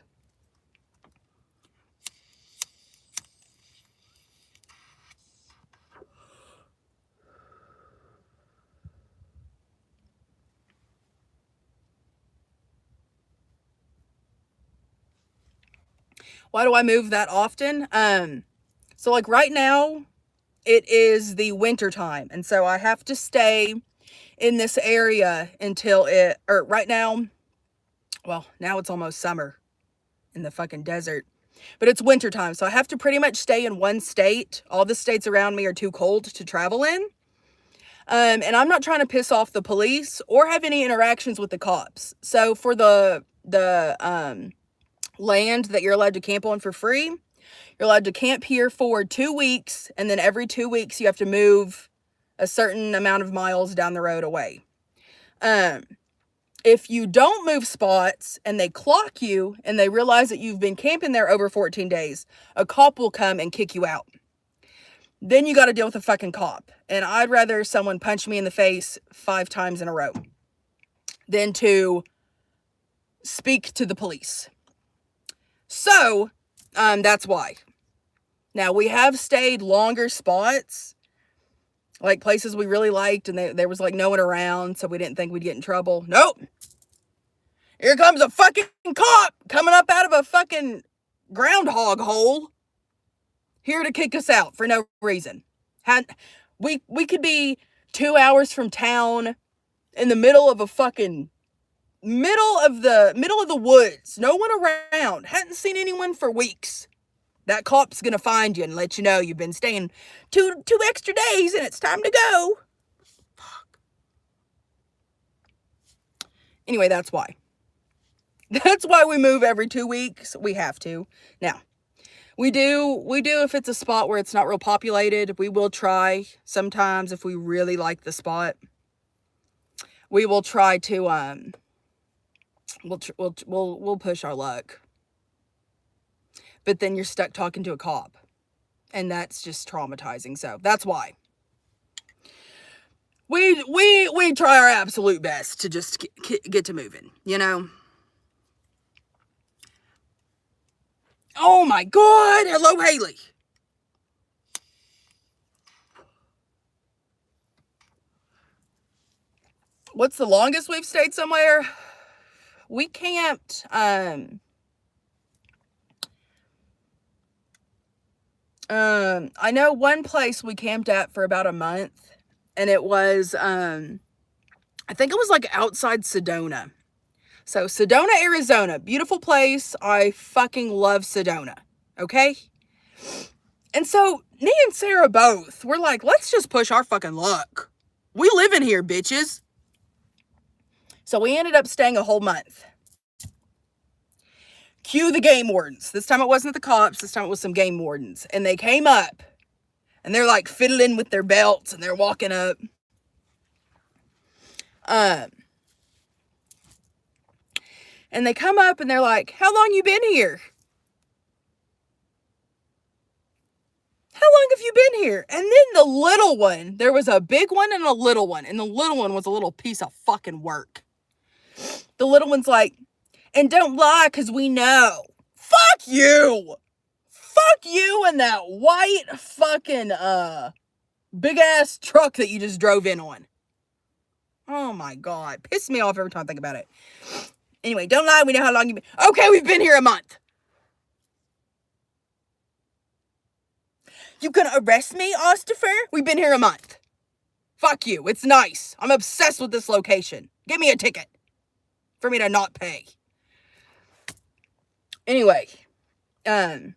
Why do I move that often? So like right now, it is the winter time. And so I have to stay in this area until right now, well, now it's almost summer in the fucking desert. But it's winter time. So I have to pretty much stay in one state. All the states around me are too cold to travel in. And I'm not trying to piss off the police or have any interactions with the cops. So for the land that you're allowed to camp on for free, you're allowed to camp here for 2 weeks, and then every 2 weeks you have to move a certain amount of miles down the road away. If you don't move spots and they clock you and they realize that you've been camping there over 14 days, a cop will come and kick you out. Then you got to deal with a fucking cop. And I'd rather someone punch me in the face 5 times in a row than to speak to the police. So, that's why. Now, we have stayed longer spots. Like places we really liked and there was like no one around, so we didn't think we'd get in trouble. Nope. Here comes a fucking cop coming up out of a fucking groundhog hole here to kick us out for no reason. We could be 2 hours from town in the middle of a fucking middle of the woods. No one around. Hadn't seen anyone for weeks. That cop's gonna find you and let you know you've been staying two extra days and it's time to go. Fuck. Anyway, that's why. That's why we move every 2 weeks. We have to. Now, we do if it's a spot where it's not real populated. We will try sometimes if we really like the spot. We will try to we'll push our luck. But then you're stuck talking to a cop. And that's just traumatizing. So that's why. We try our absolute best to just get to moving, you know? Oh my God. Hello, Haley. What's the longest we've stayed somewhere? We camped, I know one place we camped at for about a month, and it was, I think it was like outside Sedona. So Sedona, Arizona, beautiful place. I fucking love Sedona. Okay. And so me and Sarah both, we're like, let's just push our fucking luck. We live in here, bitches. So we ended up staying a whole month. Cue the game wardens. This time it wasn't the cops. This time it was some game wardens. And they came up. And they're like fiddling with their belts. And they're walking up. And they come up and they're like, how long you been here? How long have you been here? And then the little one, there was a big one and a little one. And the little one was a little piece of fucking work. The little one's like, and don't lie, because we know. Fuck you! Fuck you and that white fucking, big-ass truck that you just drove in on. Oh, my God. Pisses me off every time I think about it. Anyway, don't lie, we know how long you've been. Okay, we've been here a month. You gonna arrest me, Ostifer? We've been here a month. Fuck you, it's nice. I'm obsessed with this location. Give me a ticket. For me to not pay. Anyway, the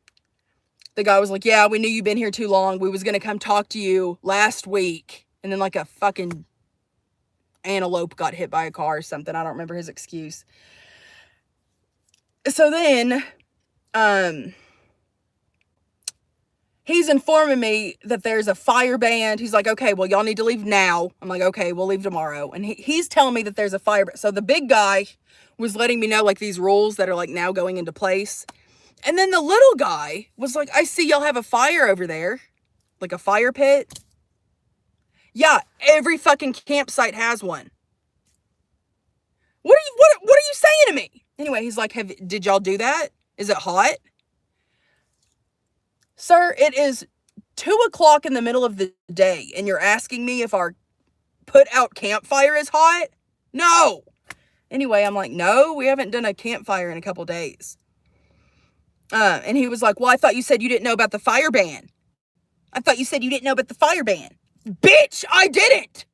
guy was like, yeah, we knew you'd been here too long. We was going to come talk to you last week. And then like a fucking antelope got hit by a car or something. I don't remember his excuse. So then, he's informing me that there's a fire band. He's like, okay, well, y'all need to leave now. I'm like, okay, we'll leave tomorrow. And he's telling me that there's a fire band. So the big guy was letting me know, like, these rules that are, like, now going into place. And then the little guy was like, I see y'all have a fire over there. Like a fire pit. Yeah, every fucking campsite has one. What are you saying to me? Anyway, he's like, did y'all do that? Is it hot? Sir, it is 2:00 in the middle of the day, and you're asking me if our put-out campfire is hot? No. Anyway, I'm like, no, we haven't done a campfire in a couple days. And he was like, well, I thought you said you didn't know about the fire ban. I thought you said you didn't know about the fire ban. Bitch, I didn't.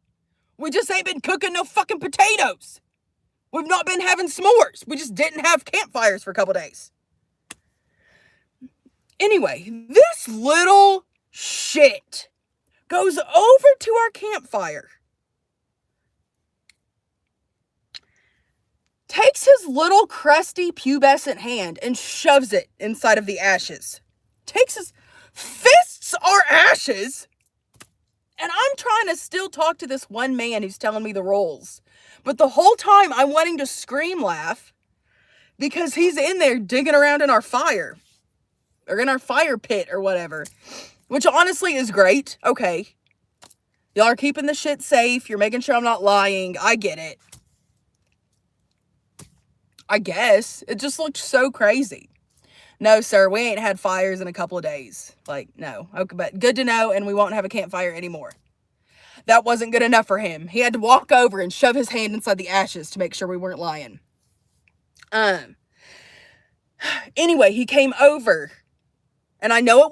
We just ain't been cooking no fucking potatoes. We've not been having s'mores. We just didn't have campfires for a couple days. Anyway, this little shit goes over to our campfire, takes his little crusty pubescent hand and shoves it inside of the ashes. Fists our ashes. And I'm trying to still talk to this one man who's telling me the rules. But the whole time I'm wanting to scream laugh because he's in there digging around in our fire. Or in our fire pit or whatever. Which honestly is great. Okay. Y'all are keeping the shit safe. You're making sure I'm not lying. I get it. I guess. It just looked so crazy. No, sir. We ain't had fires in a couple of days. Like, no. Okay, but good to know, and we won't have a campfire anymore. That wasn't good enough for him. He had to walk over and shove his hand inside the ashes to make sure we weren't lying. Anyway, he came over, and I know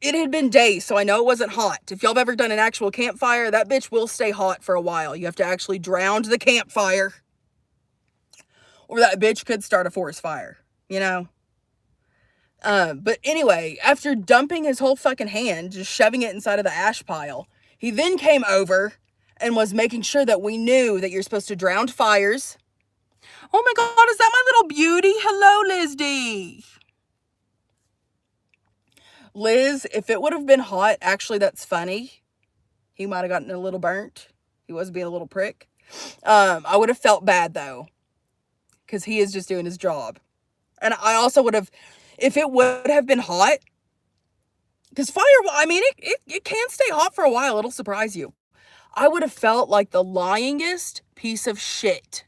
it had been days, so I know it wasn't hot. If y'all have ever done an actual campfire, that bitch will stay hot for a while. You have to actually drown the campfire, or that bitch could start a forest fire, you know? But anyway, after dumping his whole fucking hand, just shoving it inside of the ash pile, he then came over and was making sure that we knew that you're supposed to drown fires. Oh my God, is that my little beauty? Hello, Liz D. Liz, if it would have been hot, actually, that's funny. He might have gotten a little burnt. He was being a little prick. I would have felt bad, though, because he is just doing his job. And I also would have, if it would have been hot, because fire, I mean, it can stay hot for a while. It'll surprise you. I would have felt like the lyingest piece of shit.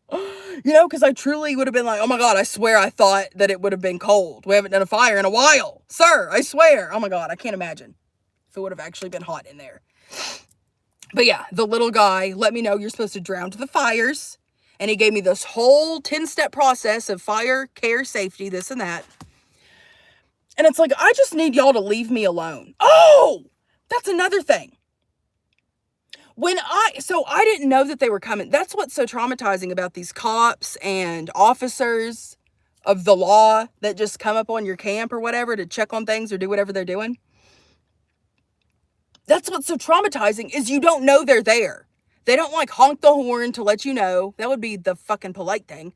You know, because I truly would have been like, oh my God, I swear I thought that it would have been cold. We haven't done a fire in a while. Sir, I swear. Oh my God, I can't imagine if it would have actually been hot in there. But yeah, the little guy let me know you're supposed to drown to the fires. And he gave me this whole 10-step process of fire, care, safety, this and that. And it's like, I just need y'all to leave me alone. Oh, that's another thing. So I didn't know that they were coming. That's what's so traumatizing about these cops and officers of the law that just come up on your camp or whatever to check on things or do whatever they're doing. That's what's so traumatizing is you don't know they're there. They don't like honk the horn to let you know. That would be the fucking polite thing.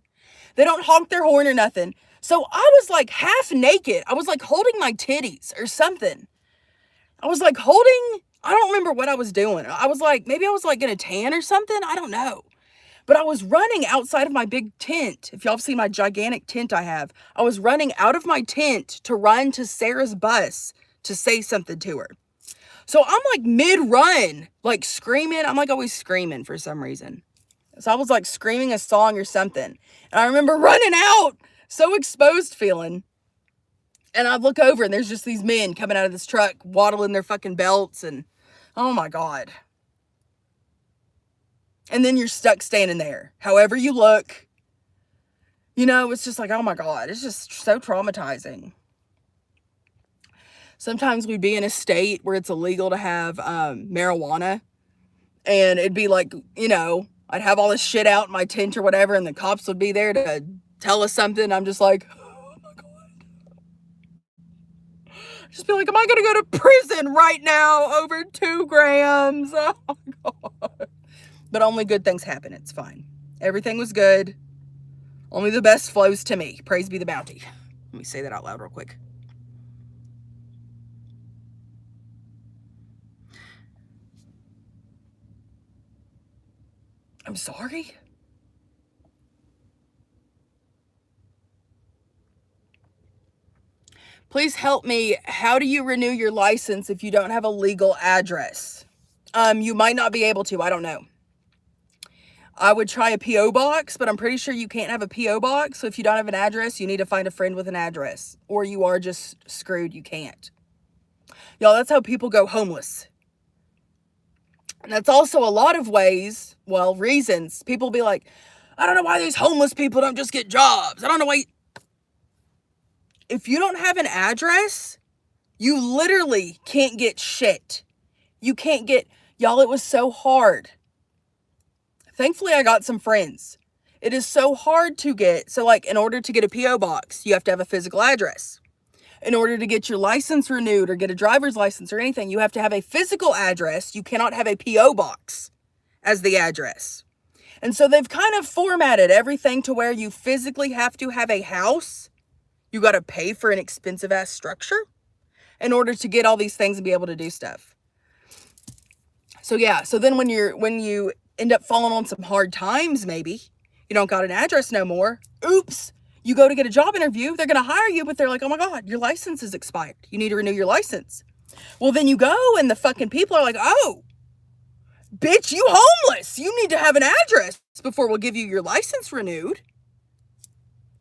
They don't honk their horn or nothing. So I was like half naked. I was like holding my titties or something. I was like holding, I don't remember what I was doing. I was like, maybe I was like gonna tan or something. I don't know. But I was running outside of my big tent. If y'all have seen my gigantic tent I have, I was running out of my tent to run to Sarah's bus to say something to her. So I'm like mid-run, like screaming. I'm like always screaming for some reason. So I was like screaming a song or something. And I remember running out, so exposed feeling. And I look over and there's just these men coming out of this truck, waddling their fucking belts. And oh my God. And then you're stuck standing there. However you look, you know, it's just like, oh my God, it's just so traumatizing. Sometimes we'd be in a state where it's illegal to have marijuana. And it'd be like, you know, I'd have all this shit out in my tent or whatever. And the cops would be there to tell us something. I'm just like, oh my God. Just be like, am I going to go to prison right now over 2 grams? Oh my God. But only good things happen. It's fine. Everything was good. Only the best flows to me. Praise be the bounty. Let me say that out loud real quick. I'm sorry. Please help me. How do you renew your license if you don't have a legal address? You might not be able to. I don't know. I would try a P.O. box, but I'm pretty sure you can't have a P.O. box. So if you don't have an address, you need to find a friend with an address. Or you are just screwed. You can't. Y'all, that's how people go homeless. And that's also a lot of ways, well, reasons. People be like, I don't know why these homeless people don't just get jobs. I don't know why. If you don't have an address, you literally can't get shit. You can't get, y'all, it was so hard. Thankfully, I got some friends. It is so hard to get. So like in order to get a P.O. box, you have to have a physical address. In order to get your license renewed or get a driver's license or anything, you have to have a physical address. You cannot have a P.O. box as the address. And so they've kind of formatted everything to where you physically have to have a house. You got to pay for an expensive ass structure in order to get all these things and be able to do stuff. So yeah, so then when you end up falling on some hard times, maybe you don't got an address no more. Oops. You go to get a job interview, they're going to hire you, but they're like, oh my God, your license is expired. You need to renew your license. Well, then you go and the fucking people are like, oh, bitch, you homeless. You need to have an address before we'll give you your license renewed.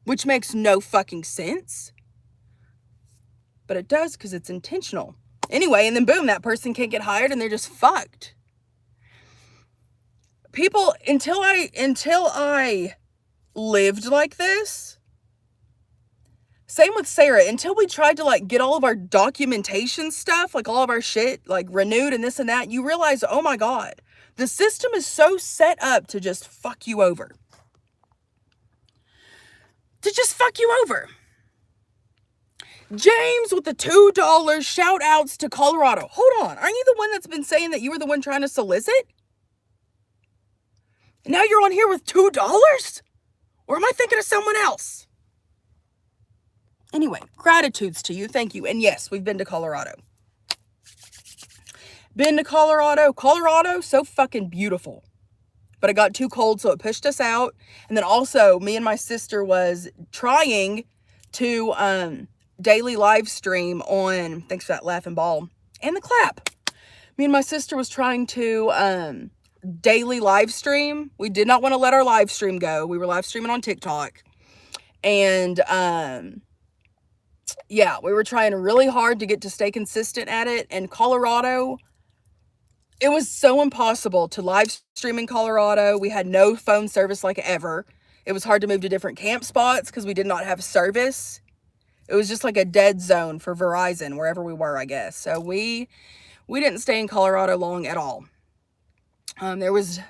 Which makes no fucking sense. But it does because it's intentional. Anyway, and then boom, that person can't get hired and they're just fucked. People, until I lived like this, same with Sarah, until we tried to like get all of our documentation stuff, like all of our shit, like renewed and this and that, you realize, oh my God, the system is so set up to just fuck you over. To just fuck you over. James with the $2 shout outs to Colorado. Hold on. Aren't you the one that's been saying that you were the one trying to solicit? And now you're on here with $2? Or am I thinking of someone else? Anyway, gratitudes to you. Thank you. And yes, we've been to Colorado. Been to Colorado. Colorado, so fucking beautiful. But it got too cold, so it pushed us out. And then also, me and my sister was trying to daily live stream on, thanks for that laughing ball, and the clap. Me and my sister was trying to daily live stream. We did not want to let our live stream go. We were live streaming on TikTok. And yeah, we were trying really hard to get to stay consistent at it. And Colorado, it was so impossible to live stream in Colorado. We had no phone service like ever. It was hard to move to different camp spots because we did not have service. It was just like a dead zone for Verizon wherever we were, I guess. So we didn't stay in Colorado long at all. There was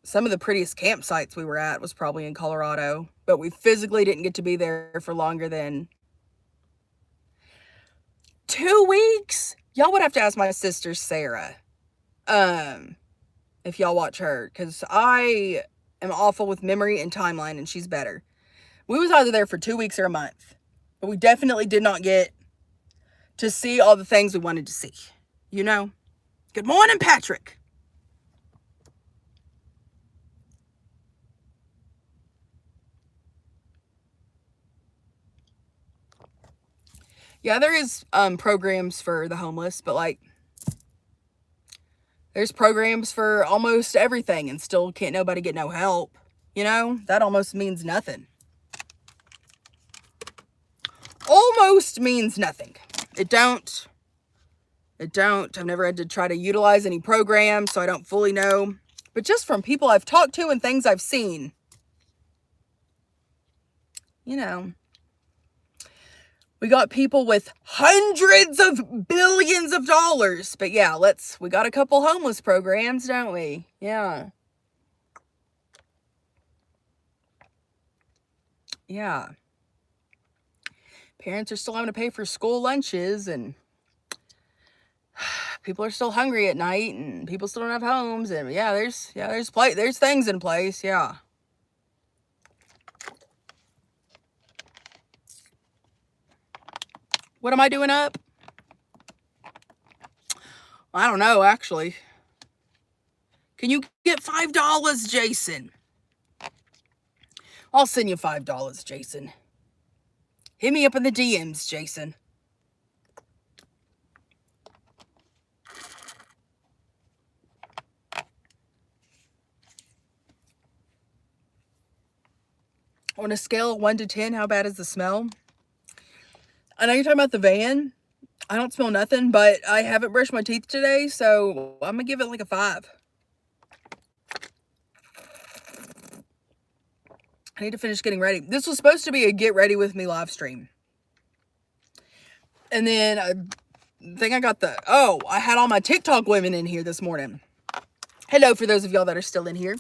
some of the prettiest campsites we were at was probably in Colorado, but we physically didn't get to be there for longer than 2 weeks. Y'all would have to ask my sister Sarah, if y'all watch her, because I am awful with memory and timeline, and she's better. We was either there for 2 weeks or a month, but we definitely did not get to see all the things we wanted to see, you know? Good morning, Patrick. Yeah, there is programs for the homeless, but like there's programs for almost everything and still can't nobody get no help. You know, that almost means nothing. Almost means nothing. It don't. I've never had to try to utilize any programs, so I don't fully know. But just from people I've talked to and things I've seen, you know, we got people with hundreds of billions of dollars. But yeah, we got a couple homeless programs, don't we? Yeah. Yeah. Parents are still having to pay for school lunches, and people are still hungry at night, and people still don't have homes, and there's things in place, yeah. What am I doing up? I don't know, actually. Can you get $5, Jason? I'll send you $5, Jason. Hit me up in the DMs, Jason. On a scale of 1 to 10, how bad is the smell? I know you're talking about the van. I don't smell nothing, but I haven't brushed my teeth today, so I'm going to give it like a 5. I need to finish getting ready. This was supposed to be a get ready with me live stream. And then I think I had all my TikTok women in here this morning. Hello, for those of y'all that are still in here.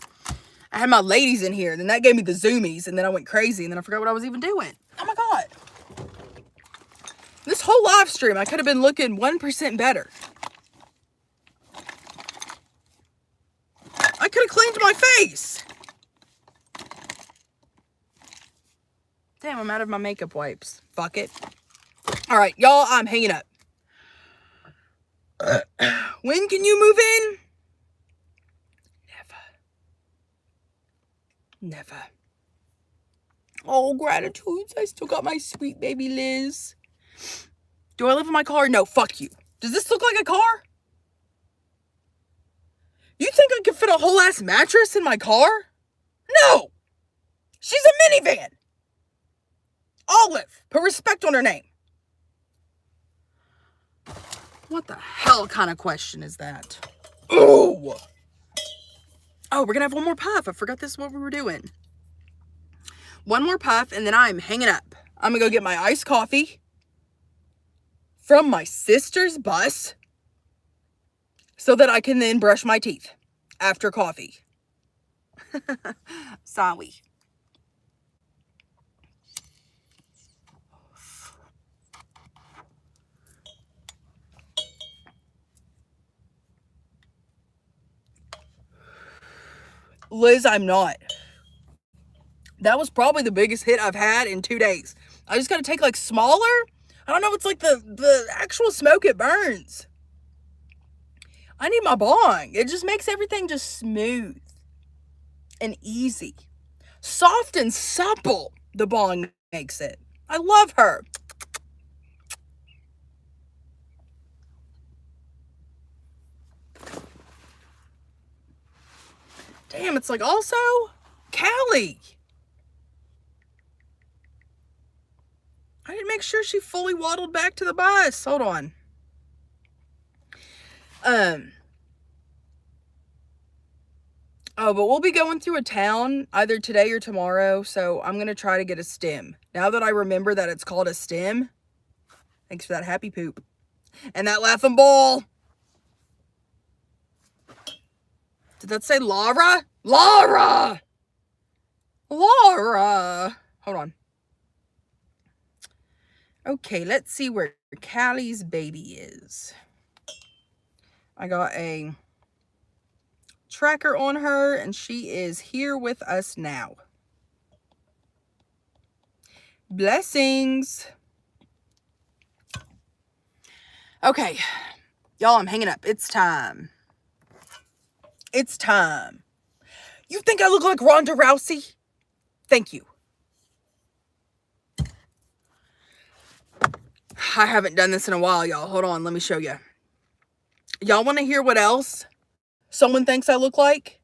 I had my ladies in here, and then that gave me the zoomies, and then I went crazy, and then I forgot what I was even doing. Oh my God. This whole live stream, I could have been looking 1% better. I could have cleaned my face. Damn, I'm out of my makeup wipes. Fuck it. All right, y'all, I'm hanging up. When can you move in? Never. Oh, gratitudes. I still got my sweet baby Liz. Do I live in my car? No, fuck you. Does this look like a car? You think I could fit a whole ass mattress in my car? No. She's a minivan. Olive. Put respect on her name. What the hell kind of question is that? Oh! Oh, we're gonna have one more puff. I forgot this is what we were doing. One more puff, and then I'm hanging up. I'm gonna go get my iced coffee from my sister's bus so that I can then brush my teeth after coffee. Sorry. Liz, I'm not. That was probably the biggest hit I've had in 2 days. I just got to take like smaller. I don't know. It's like the actual smoke, it burns. I need my bong. It just makes everything just smooth and easy. Soft and supple, the bong makes it. I love her. Damn, it's like also Callie. I didn't make sure she fully waddled back to the bus. Hold on. Oh, but we'll be going through a town either today or tomorrow, so I'm going to try to get a stem. Now that I remember that it's called a stem. Thanks for that happy poop. And that laughing ball. Did that say Laura? Laura! Laura! Hold on. Okay, let's see where Callie's baby is. I got a tracker on her, and she is here with us now. Blessings. Okay, y'all, I'm hanging up. It's time. It's time. You think I look like Ronda Rousey? Thank you. I haven't done this in a while, y'all. Hold on, let me show you. Y'all want to hear what else someone thinks I look like?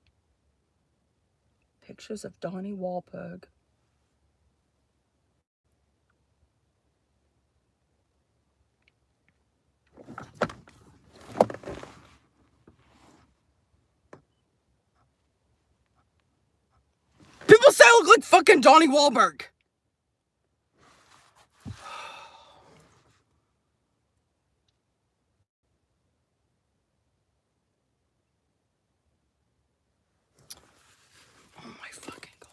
Pictures of Donnie Wahlberg. People say I look like fucking Donnie Wahlberg. Oh my fucking God.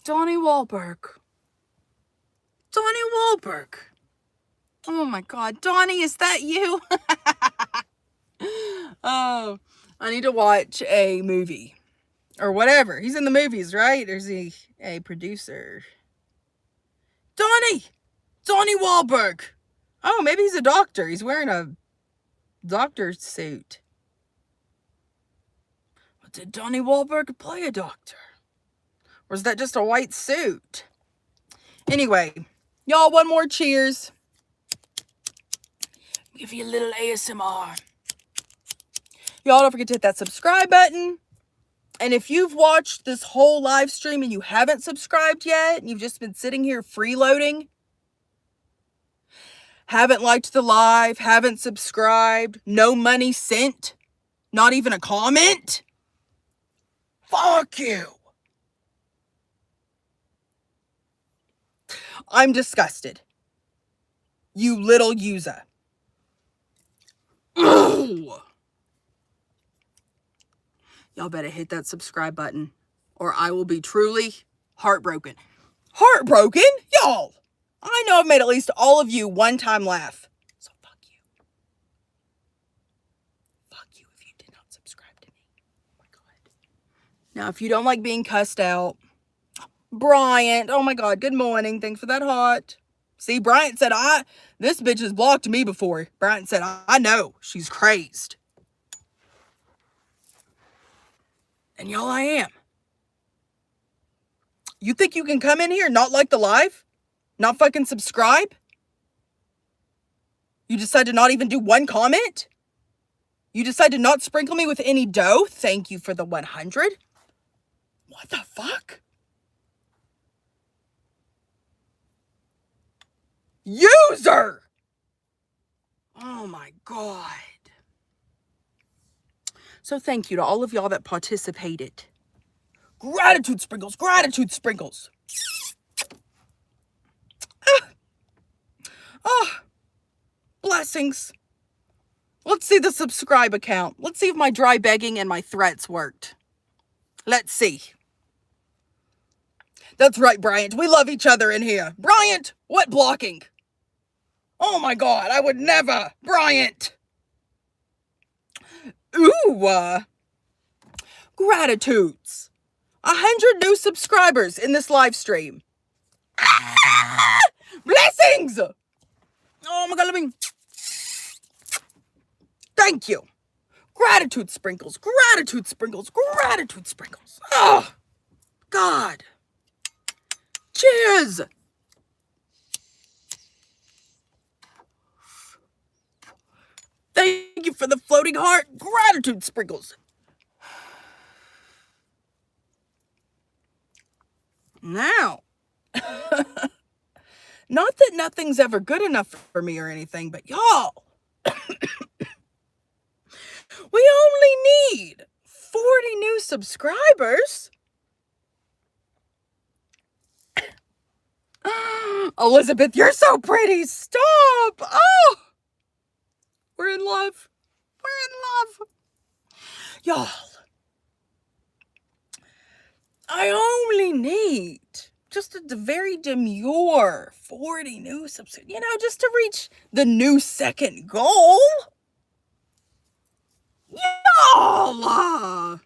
Donnie Wahlberg. Donnie Wahlberg. Oh my God. Donnie, is that you? Oh, I need to watch a movie. Or whatever. He's in the movies, right? Or is he a producer? Donnie! Donnie Wahlberg! Oh, maybe he's a doctor. He's wearing a doctor's suit. But did Donnie Wahlberg play a doctor? Or is that just a white suit? Anyway, y'all, one more cheers. Give you a little ASMR. Y'all, don't forget to hit that subscribe button. And if you've watched this whole live stream and you haven't subscribed yet, and you've just been sitting here freeloading, haven't liked the live, haven't subscribed, no money sent, not even a comment, fuck you. I'm disgusted. You little user. Ugh. Y'all better hit that subscribe button or I will be truly heartbroken. Heartbroken? Y'all, I know I've made at least all of you one time laugh. So fuck you. Fuck you if you did not subscribe to me. Oh my God. Now, if you don't like being cussed out, Bryant, oh my God, good morning. Thanks for that heart. See, Bryant said, this bitch has blocked me before. Bryant said, I know. She's crazed. And y'all, I am. You think you can come in here and not like the live? Not fucking subscribe? You decide to not even do one comment? You decide to not sprinkle me with any dough? Thank you for the 100. What the fuck? user. Oh my God. So thank you to all of y'all that participated. Gratitude sprinkles, gratitude sprinkles. Oh, blessings. Let's see the subscribe account. Let's see if my dry begging and my threats worked. Let's see. That's right, Bryant. We love each other in here. Bryant, what blocking? Oh my God, I would never. Bryant. Ooh, gratitudes. 100 new subscribers in this live stream. Blessings. Oh my God, let me. Thank you. Gratitude sprinkles, gratitude sprinkles, gratitude sprinkles. Oh, God. Cheers. Thank you for the floating heart. Gratitude sprinkles. Now, not that nothing's ever good enough for me or anything, but y'all, we only need 40 new subscribers. Elizabeth, you're so pretty. Stop. Oh, we're in love. We're in love. Y'all, I only need just a very demure 40 new subscribers, just to reach the new second goal. Y'all,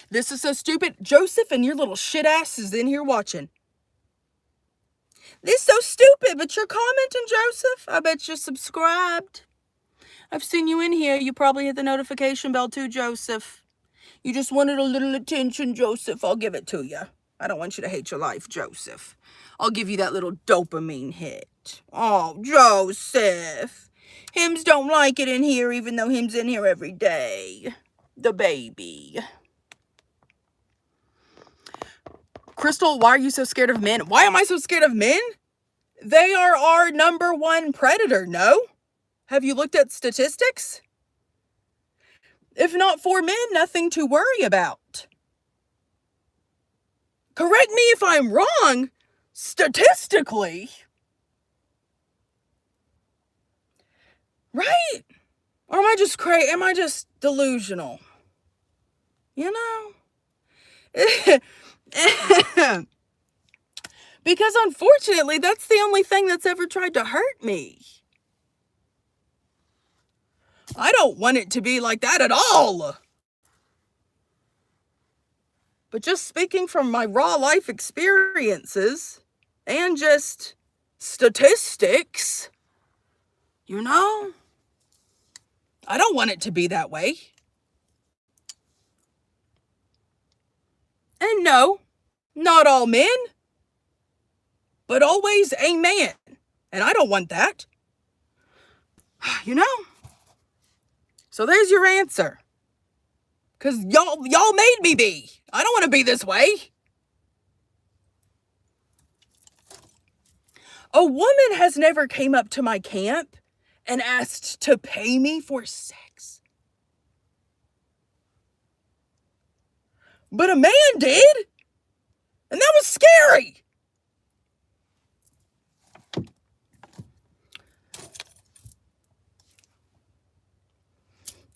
this is so stupid. Joseph and your little shit ass is in here watching. This is so stupid, but you're commenting, Joseph. I bet you're subscribed. I've seen you in here. You probably hit the notification bell too, Joseph. You just wanted a little attention, Joseph. I'll give it to you. I don't want you to hate your life, Joseph. I'll give you that little dopamine hit. Oh, Joseph. Hims don't like it in here, even though Him's in here every day. The baby. Crystal, why are you so scared of men? Why am I so scared of men? They are our number one predator, no? Have you looked at statistics? If not for men, nothing to worry about. Correct me if I'm wrong, statistically. Right? Or am I just crazy? Am I just delusional? Because unfortunately, that's the only thing that's ever tried to hurt me. I don't want it to be like that at all. But just speaking from my raw life experiences and just statistics, I don't want it to be that way. And no, not all men, but always a man. And I don't want that. So there's your answer. Because y'all made me be. I don't want to be this way. A woman has never came up to my camp and asked to pay me for sex. But a man did. And that was scary.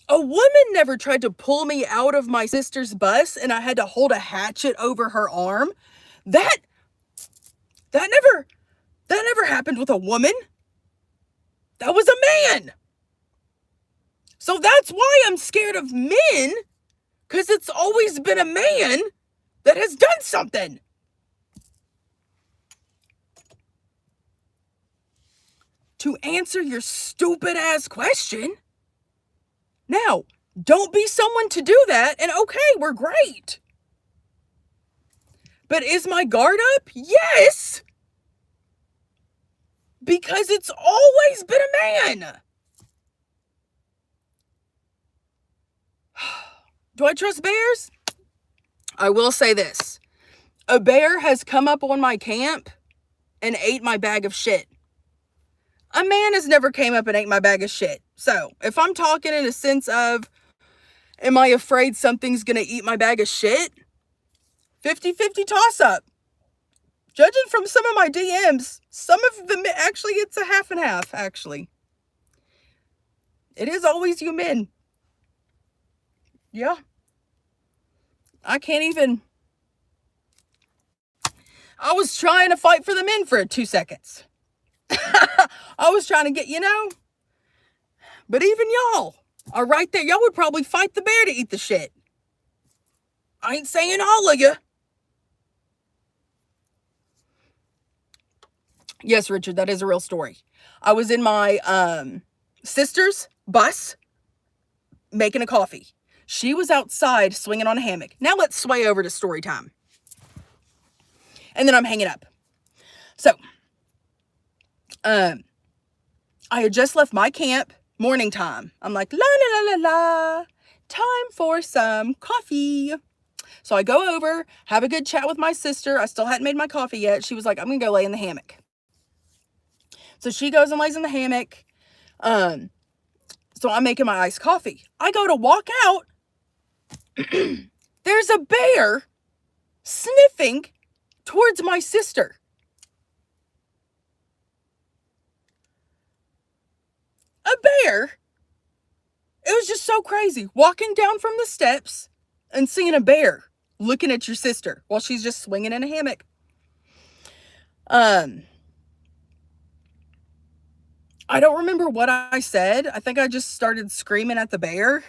A woman never tried to pull me out of my sister's bus and I had to hold a hatchet over her arm. That never happened with a woman. That was a man. So that's why I'm scared of men, because it's always been a man that has done something. To answer your stupid ass question, now, don't be someone to do that, and okay, we're great. But is my guard up? Yes! Because it's always been a man. Do I trust bears? I will say this. A bear has come up on my camp and ate my bag of shit. A man has never came up and ate my bag of shit. So if I'm talking in a sense of, am I afraid something's going to eat my bag of shit? 50-50 toss up. Judging from some of my DMs, some of them actually, it's a half and half, actually. It is always you men. Yeah. I can't even. I was trying to fight for the men for 2 seconds. I was trying to get, but even y'all are right there. Y'all would probably fight the bear to eat the shit. I ain't saying all of you. Yes, Richard, that is a real story. I was in my sister's bus making a coffee. She was outside swinging on a hammock. Now let's sway over to story time. And then I'm hanging up. So, I had just left my camp, morning time. I'm like, la, la, la, la, la, time for some coffee. So I go over, have a good chat with my sister. I still hadn't made my coffee yet. She was like, I'm going to go lay in the hammock. So she goes and lays in the hammock. So I'm making my iced coffee. I go to walk out. There's a bear sniffing towards my sister. A bear. It was just so crazy. Walking down from the steps and seeing a bear looking at your sister while she's just swinging in a hammock. I don't remember what I said. I think I just started screaming at the bear.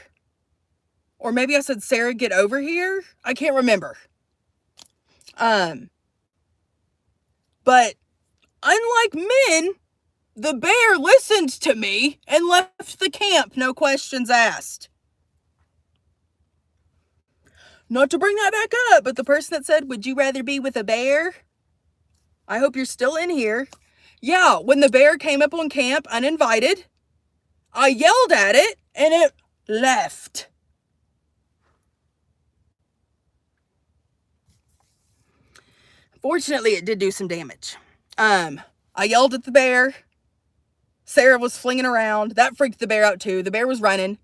Or maybe I said, Sarah, get over here. I can't remember. But unlike men, the bear listened to me and left the camp, no questions asked. Not to bring that back up, but the person that said, would you rather be with a bear? I hope you're still in here. Yeah, when the bear came up on camp uninvited, I yelled at it and it left. Fortunately, it did do some damage. I yelled at the bear. Sarah was flinging around. That freaked the bear out too. The bear was running.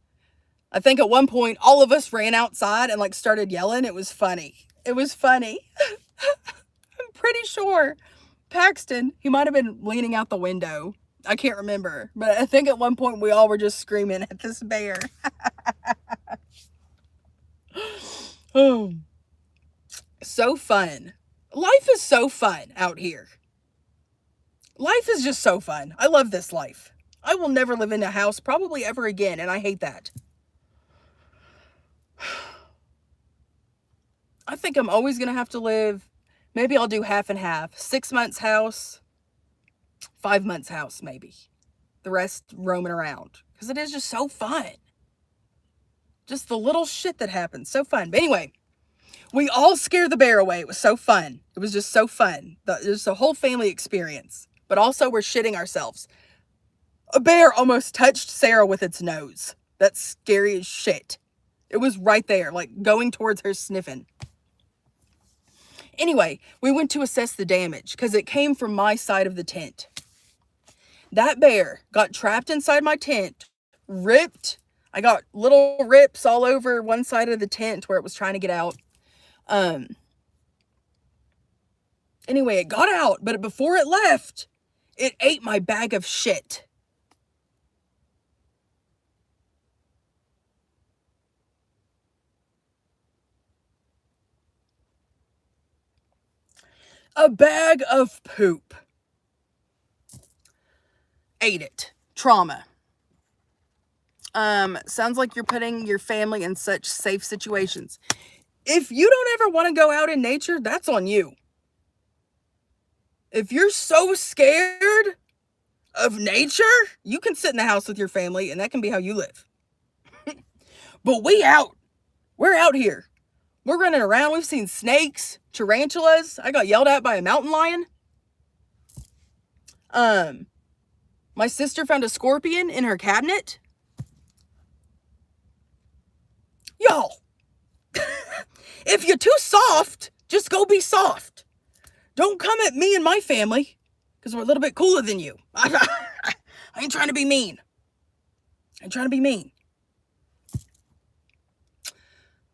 I think at one point, all of us ran outside and started yelling. It was funny. It was funny. I'm pretty sure Paxton, he might have been leaning out the window. I can't remember. But I think at one point we all were just screaming at this bear. Oh, so fun. Life is so fun out here. Life is just so fun. I love this life. I will never live in a house probably ever again, and I hate that. I think I'm always going to have to live, maybe I'll do half and half. 6 months house, 5 months house maybe. The rest roaming around. Because it is just so fun. Just the little shit that happens. So fun. But anyway, we all scared the bear away. It was so fun. It was just so fun. It was a whole family experience. But also we're shitting ourselves. A bear almost touched Sarah with its nose. That's scary as shit. It was right there, going towards her sniffing. Anyway, we went to assess the damage because it came from my side of the tent. That bear got trapped inside my tent, ripped. I got little rips all over one side of the tent where it was trying to get out. Anyway, it got out, but before it left, it ate my bag of shit. A bag of poop. Ate it. Trauma. Sounds like you're putting your family in such safe situations. If you don't ever want to go out in nature, that's on you. If you're so scared of nature, you can sit in the house with your family and that can be how you live. But we're out here. We're running around. We've seen snakes, tarantulas. I got yelled at by a mountain lion. My sister found a scorpion in her cabinet. Y'all, if you're too soft, just go be soft. Don't come at me and my family. because we're a little bit cooler than you. I ain't trying to be mean. I ain't trying to be mean.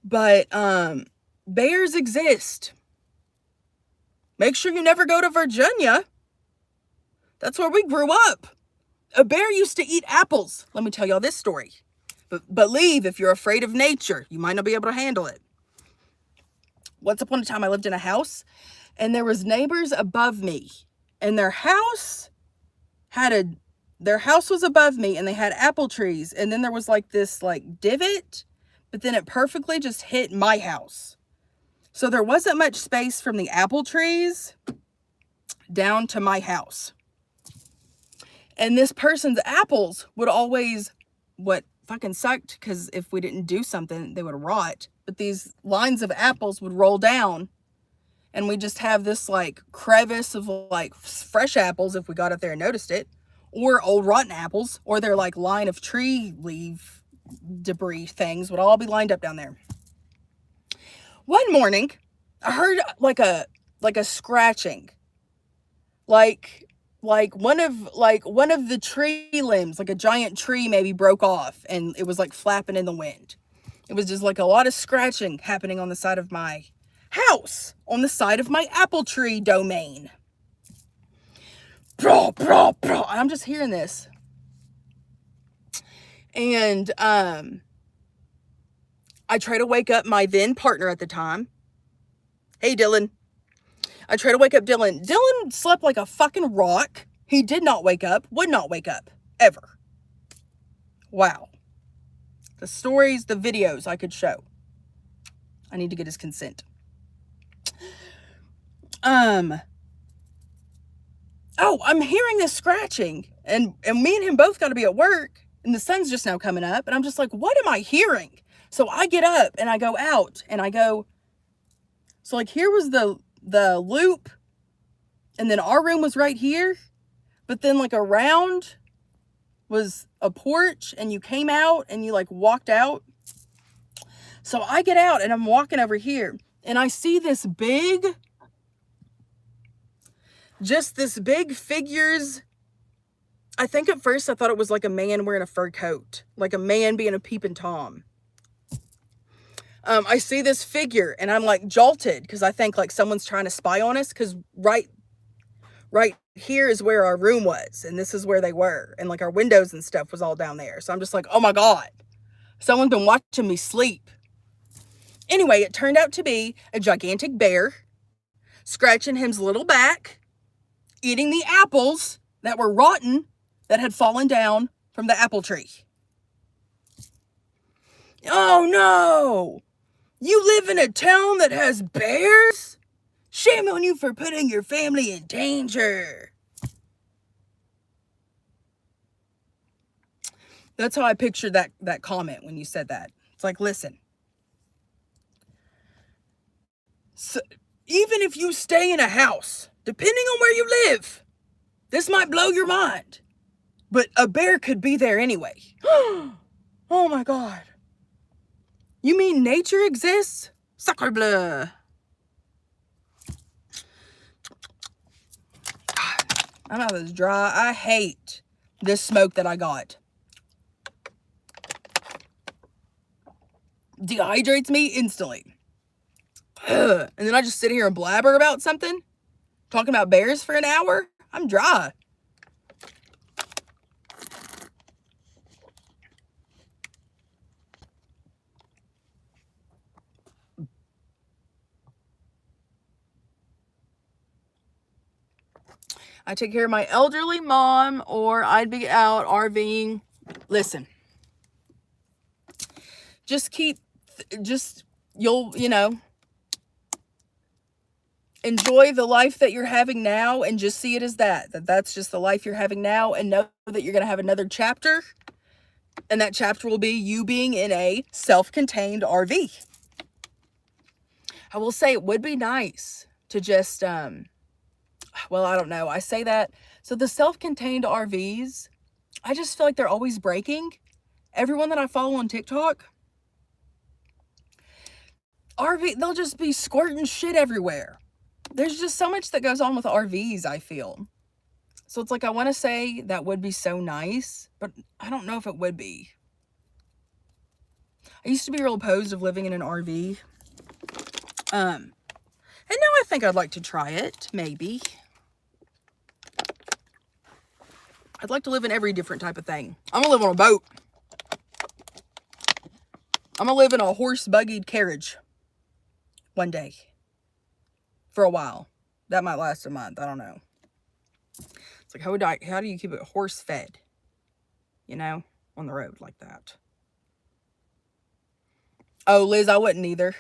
But bears exist. Make sure you never go to Virginia. That's where we grew up. A bear used to eat apples. Let me tell y'all this story. But believe, if you're afraid of nature, you might not be able to handle it. Once upon a time, I lived in a house, and there was neighbors above me. And their house was above me, and they had apple trees. And then there was like this like divot, but then it perfectly just hit my house. So there wasn't much space from the apple trees down to my house. And this person's apples would always, what fucking sucked, because if we didn't do something, they would rot. But these lines of apples would roll down, and we just have this like crevice of like fresh apples if we got up there and noticed it, or old rotten apples, or their like line of tree leaf debris things would all be lined up down there. One morning, I heard like a scratching, like one of the tree limbs, like a giant tree maybe broke off, and it was like flapping in the wind. It was just like a lot of scratching happening on the side of my house, on the side of my apple tree domain. Bro. I'm just hearing this. And I try to wake up my then partner at the time. Hey, Dylan. I try to wake up Dylan. Dylan slept like a fucking rock. He did not wake up, would not wake up, ever. Wow. The stories, the videos I could show. I need to get his consent. Oh, I'm hearing this scratching, and me and him both got to be at work, and the sun's just now coming up, and I'm just like, what am I hearing? So I get up, and I go out, and I go, so like here was the loop, and then our room was right here, but then like around was a porch, and you came out, and you like walked out. So I get out, and I'm walking over here, and I see this big figures. I think at first I thought it was like a man wearing a fur coat, like a man being a peeping Tom. I see this figure, and I'm like jolted, because I think like someone's trying to spy on us, because right here is where our room was, and this is where they were, and like our windows and stuff was all down there. So I'm just like, oh my God, someone's been watching me sleep. Anyway, it turned out to be a gigantic bear scratching his little back, eating the apples that were rotten that had fallen down from the apple tree. Oh no! You live in a town that has bears? Shame on you for putting your family in danger. That's how I pictured that comment when you said that. It's like, listen. So, even if you stay in a house, depending on where you live, this might blow your mind. But a bear could be there anyway. Oh my God. You mean nature exists? Sacre bleu. My mouth is dry. I hate this smoke that I got. Dehydrates me instantly. And then I just sit here and blabber about something. Talking about bears for an hour. I'm dry. I take care of my elderly mom, or I'd be out RVing. Listen, you'll enjoy the life that you're having now, and just see it as that's just the life you're having now, and know that you're going to have another chapter, and that chapter will be you being in a self-contained RV. I will say it would be nice to just, well, I don't know. I say that. So the self-contained RVs, I just feel like they're always breaking. Everyone that I follow on TikTok, they'll just be squirting shit everywhere. There's just so much that goes on with RVs, I feel. So it's like, I want to say that would be so nice, but I don't know if it would be. I used to be real opposed of living in an RV. And now I think I'd like to try it, maybe. I'd like to live in every different type of thing. I'm gonna live on a boat. I'm gonna live in a horse-buggied carriage one day. For a while. That might last a month. I don't know. It's like, how do you keep it horse-fed? You know? On the road like that. Oh, Liz, I wouldn't either.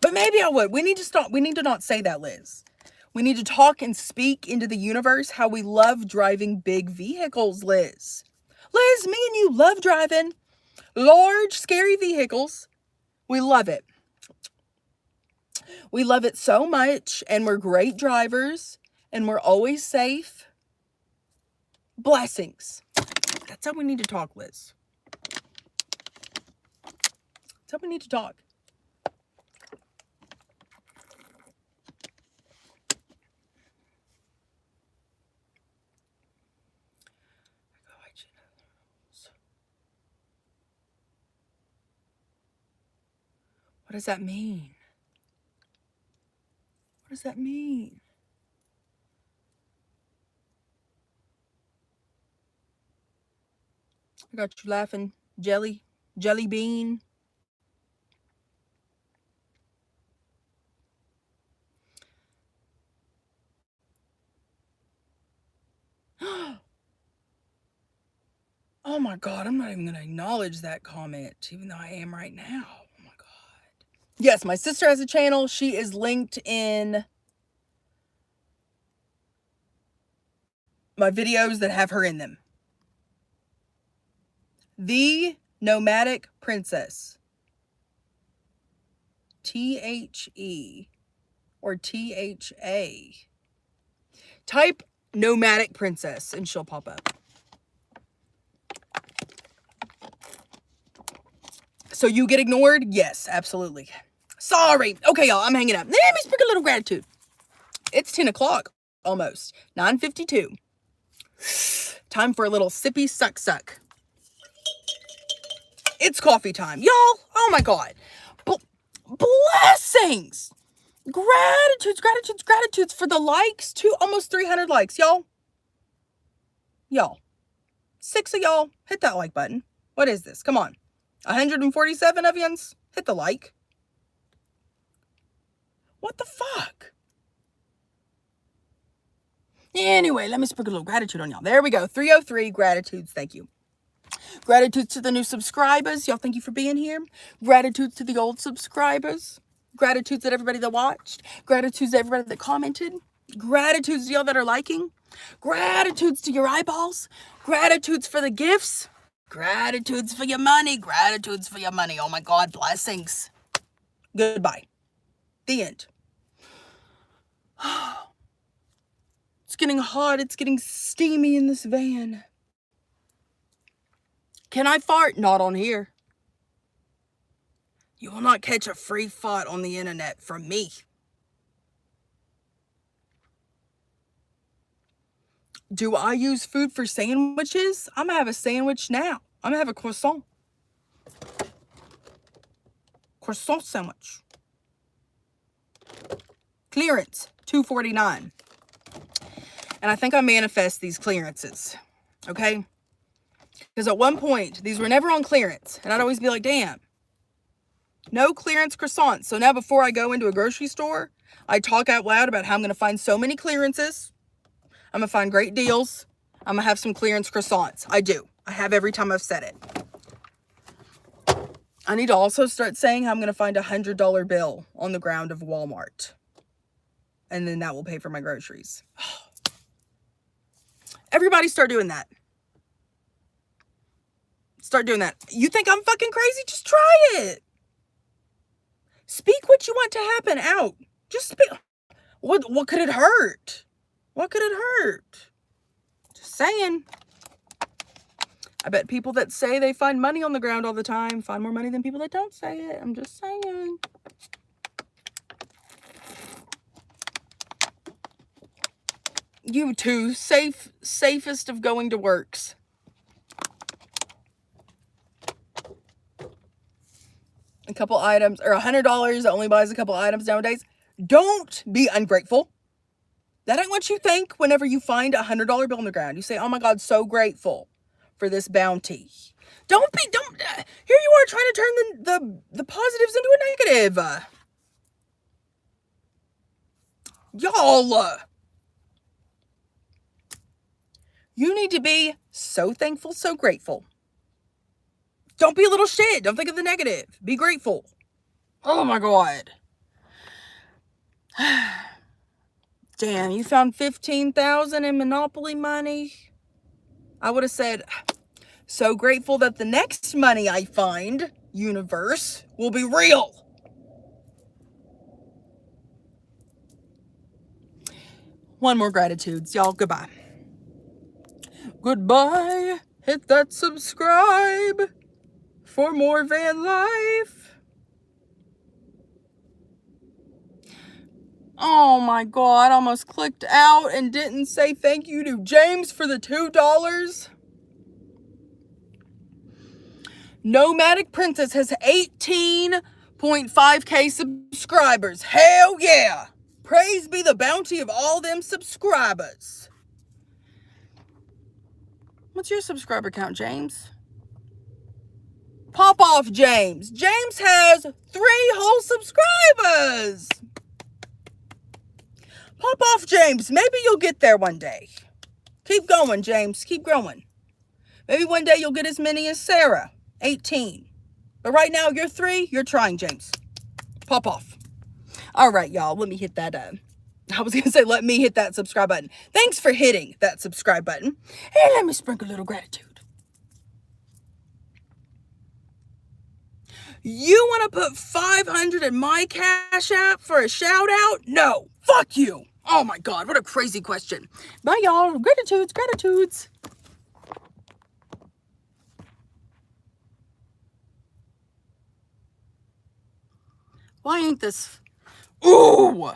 But maybe I would. We need to stop. We need to not say that, Liz. We need to talk and speak into the universe how we love driving big vehicles, Liz. Liz, me and you love driving large, scary vehicles. We love it. We love it so much, and we're great drivers, and we're always safe. Blessings. That's how we need to talk, Liz. That's how we need to talk. What does that mean? What does that mean? I got you laughing. Jelly bean. Oh my God, I'm not even going to acknowledge that comment, even though I am right now. Oh my God. Yes, my sister has a channel. She is linked in my videos that have her in them. The Nomadic Princess. THE or THA. Type Nomadic Princess and she'll pop up. So you get ignored? Yes, absolutely. Sorry. Okay, y'all, I'm hanging up. Let me speak a little gratitude. It's 10 o'clock, almost. 9:52. Time for a little sippy suck. It's coffee time. Y'all, oh my God. Blessings. Gratitudes for the likes. Almost 300 likes, y'all. 6 of y'all, hit that like button. What is this? Come on. 147 of yous, hit the like. What the fuck? Anyway, let me sprinkle a little gratitude on y'all. There we go. 303 gratitudes. Thank you. Gratitudes to the new subscribers. Y'all, thank you for being here. Gratitudes to the old subscribers. Gratitudes to everybody that watched. Gratitudes to everybody that commented. Gratitudes to y'all that are liking. Gratitudes to your eyeballs. Gratitudes for the gifts. Gratitudes for your money. Gratitudes for your money. Oh my God, blessings. Goodbye. The end. It's getting hot. It's getting steamy in this van. Can I fart? Not on here. You will not catch a free fart on the internet from me. Do I use food for sandwiches? I'm going to have a sandwich now. I'm going to have a croissant. Croissant sandwich. Clearance, $2.49. And I think I manifest these clearances. Okay? Because at one point, these were never on clearance. And I'd always be like, damn. No clearance croissants. So now before I go into a grocery store, I talk out loud about how I'm going to find so many clearances. I'm going to find great deals. I'm going to have some clearance croissants. I do. I have every time I've said it. I need to also start saying how I'm going to find a $100 bill on the ground of Walmart. And then that will pay for my groceries. Everybody start doing that. Start doing that. You think I'm fucking crazy? Just try it. Speak what you want to happen out. Just speak. What could it hurt? What could it hurt? Just saying. I bet people that say they find money on the ground all the time find more money than people that don't say it. I'm just saying. You too. Safest of going to works. A couple items, or $100 only buys a couple items nowadays. Don't be ungrateful. That ain't what you think whenever you find a $100 bill on the ground. You say, oh my God, so grateful for this bounty. Here you are trying to turn the positives into a negative. Y'all. You need to be so thankful, so grateful. Don't be a little shit. Don't think of the negative. Be grateful. Oh my God. Damn, you found $15,000 in Monopoly money? I would have said, so grateful that the next money I find, universe, will be real. One more gratitudes, y'all. Goodbye. Goodbye. Hit that subscribe for more van life. Oh my God, I almost clicked out and didn't say thank you to James for the $2. Nomadic Princess has 18.5K subscribers. Hell yeah. Praise be the bounty of all them subscribers. What's your subscriber count, James? Pop off, James. James has 3 whole subscribers. Pop off, James. Maybe you'll get there one day. Keep going, James. Keep growing. Maybe one day you'll get as many as Sarah, 18. But right now, you're 3. You're trying, James. Pop off. All right, y'all. Let me hit that. I was going to say, let me hit that subscribe button. Thanks for hitting that subscribe button. And let me sprinkle a little gratitude. You want to put $500 in my Cash App for a shout out? No. Fuck you. Oh my God, what a crazy question. Bye, y'all. Gratitudes. Why ain't this... Ooh!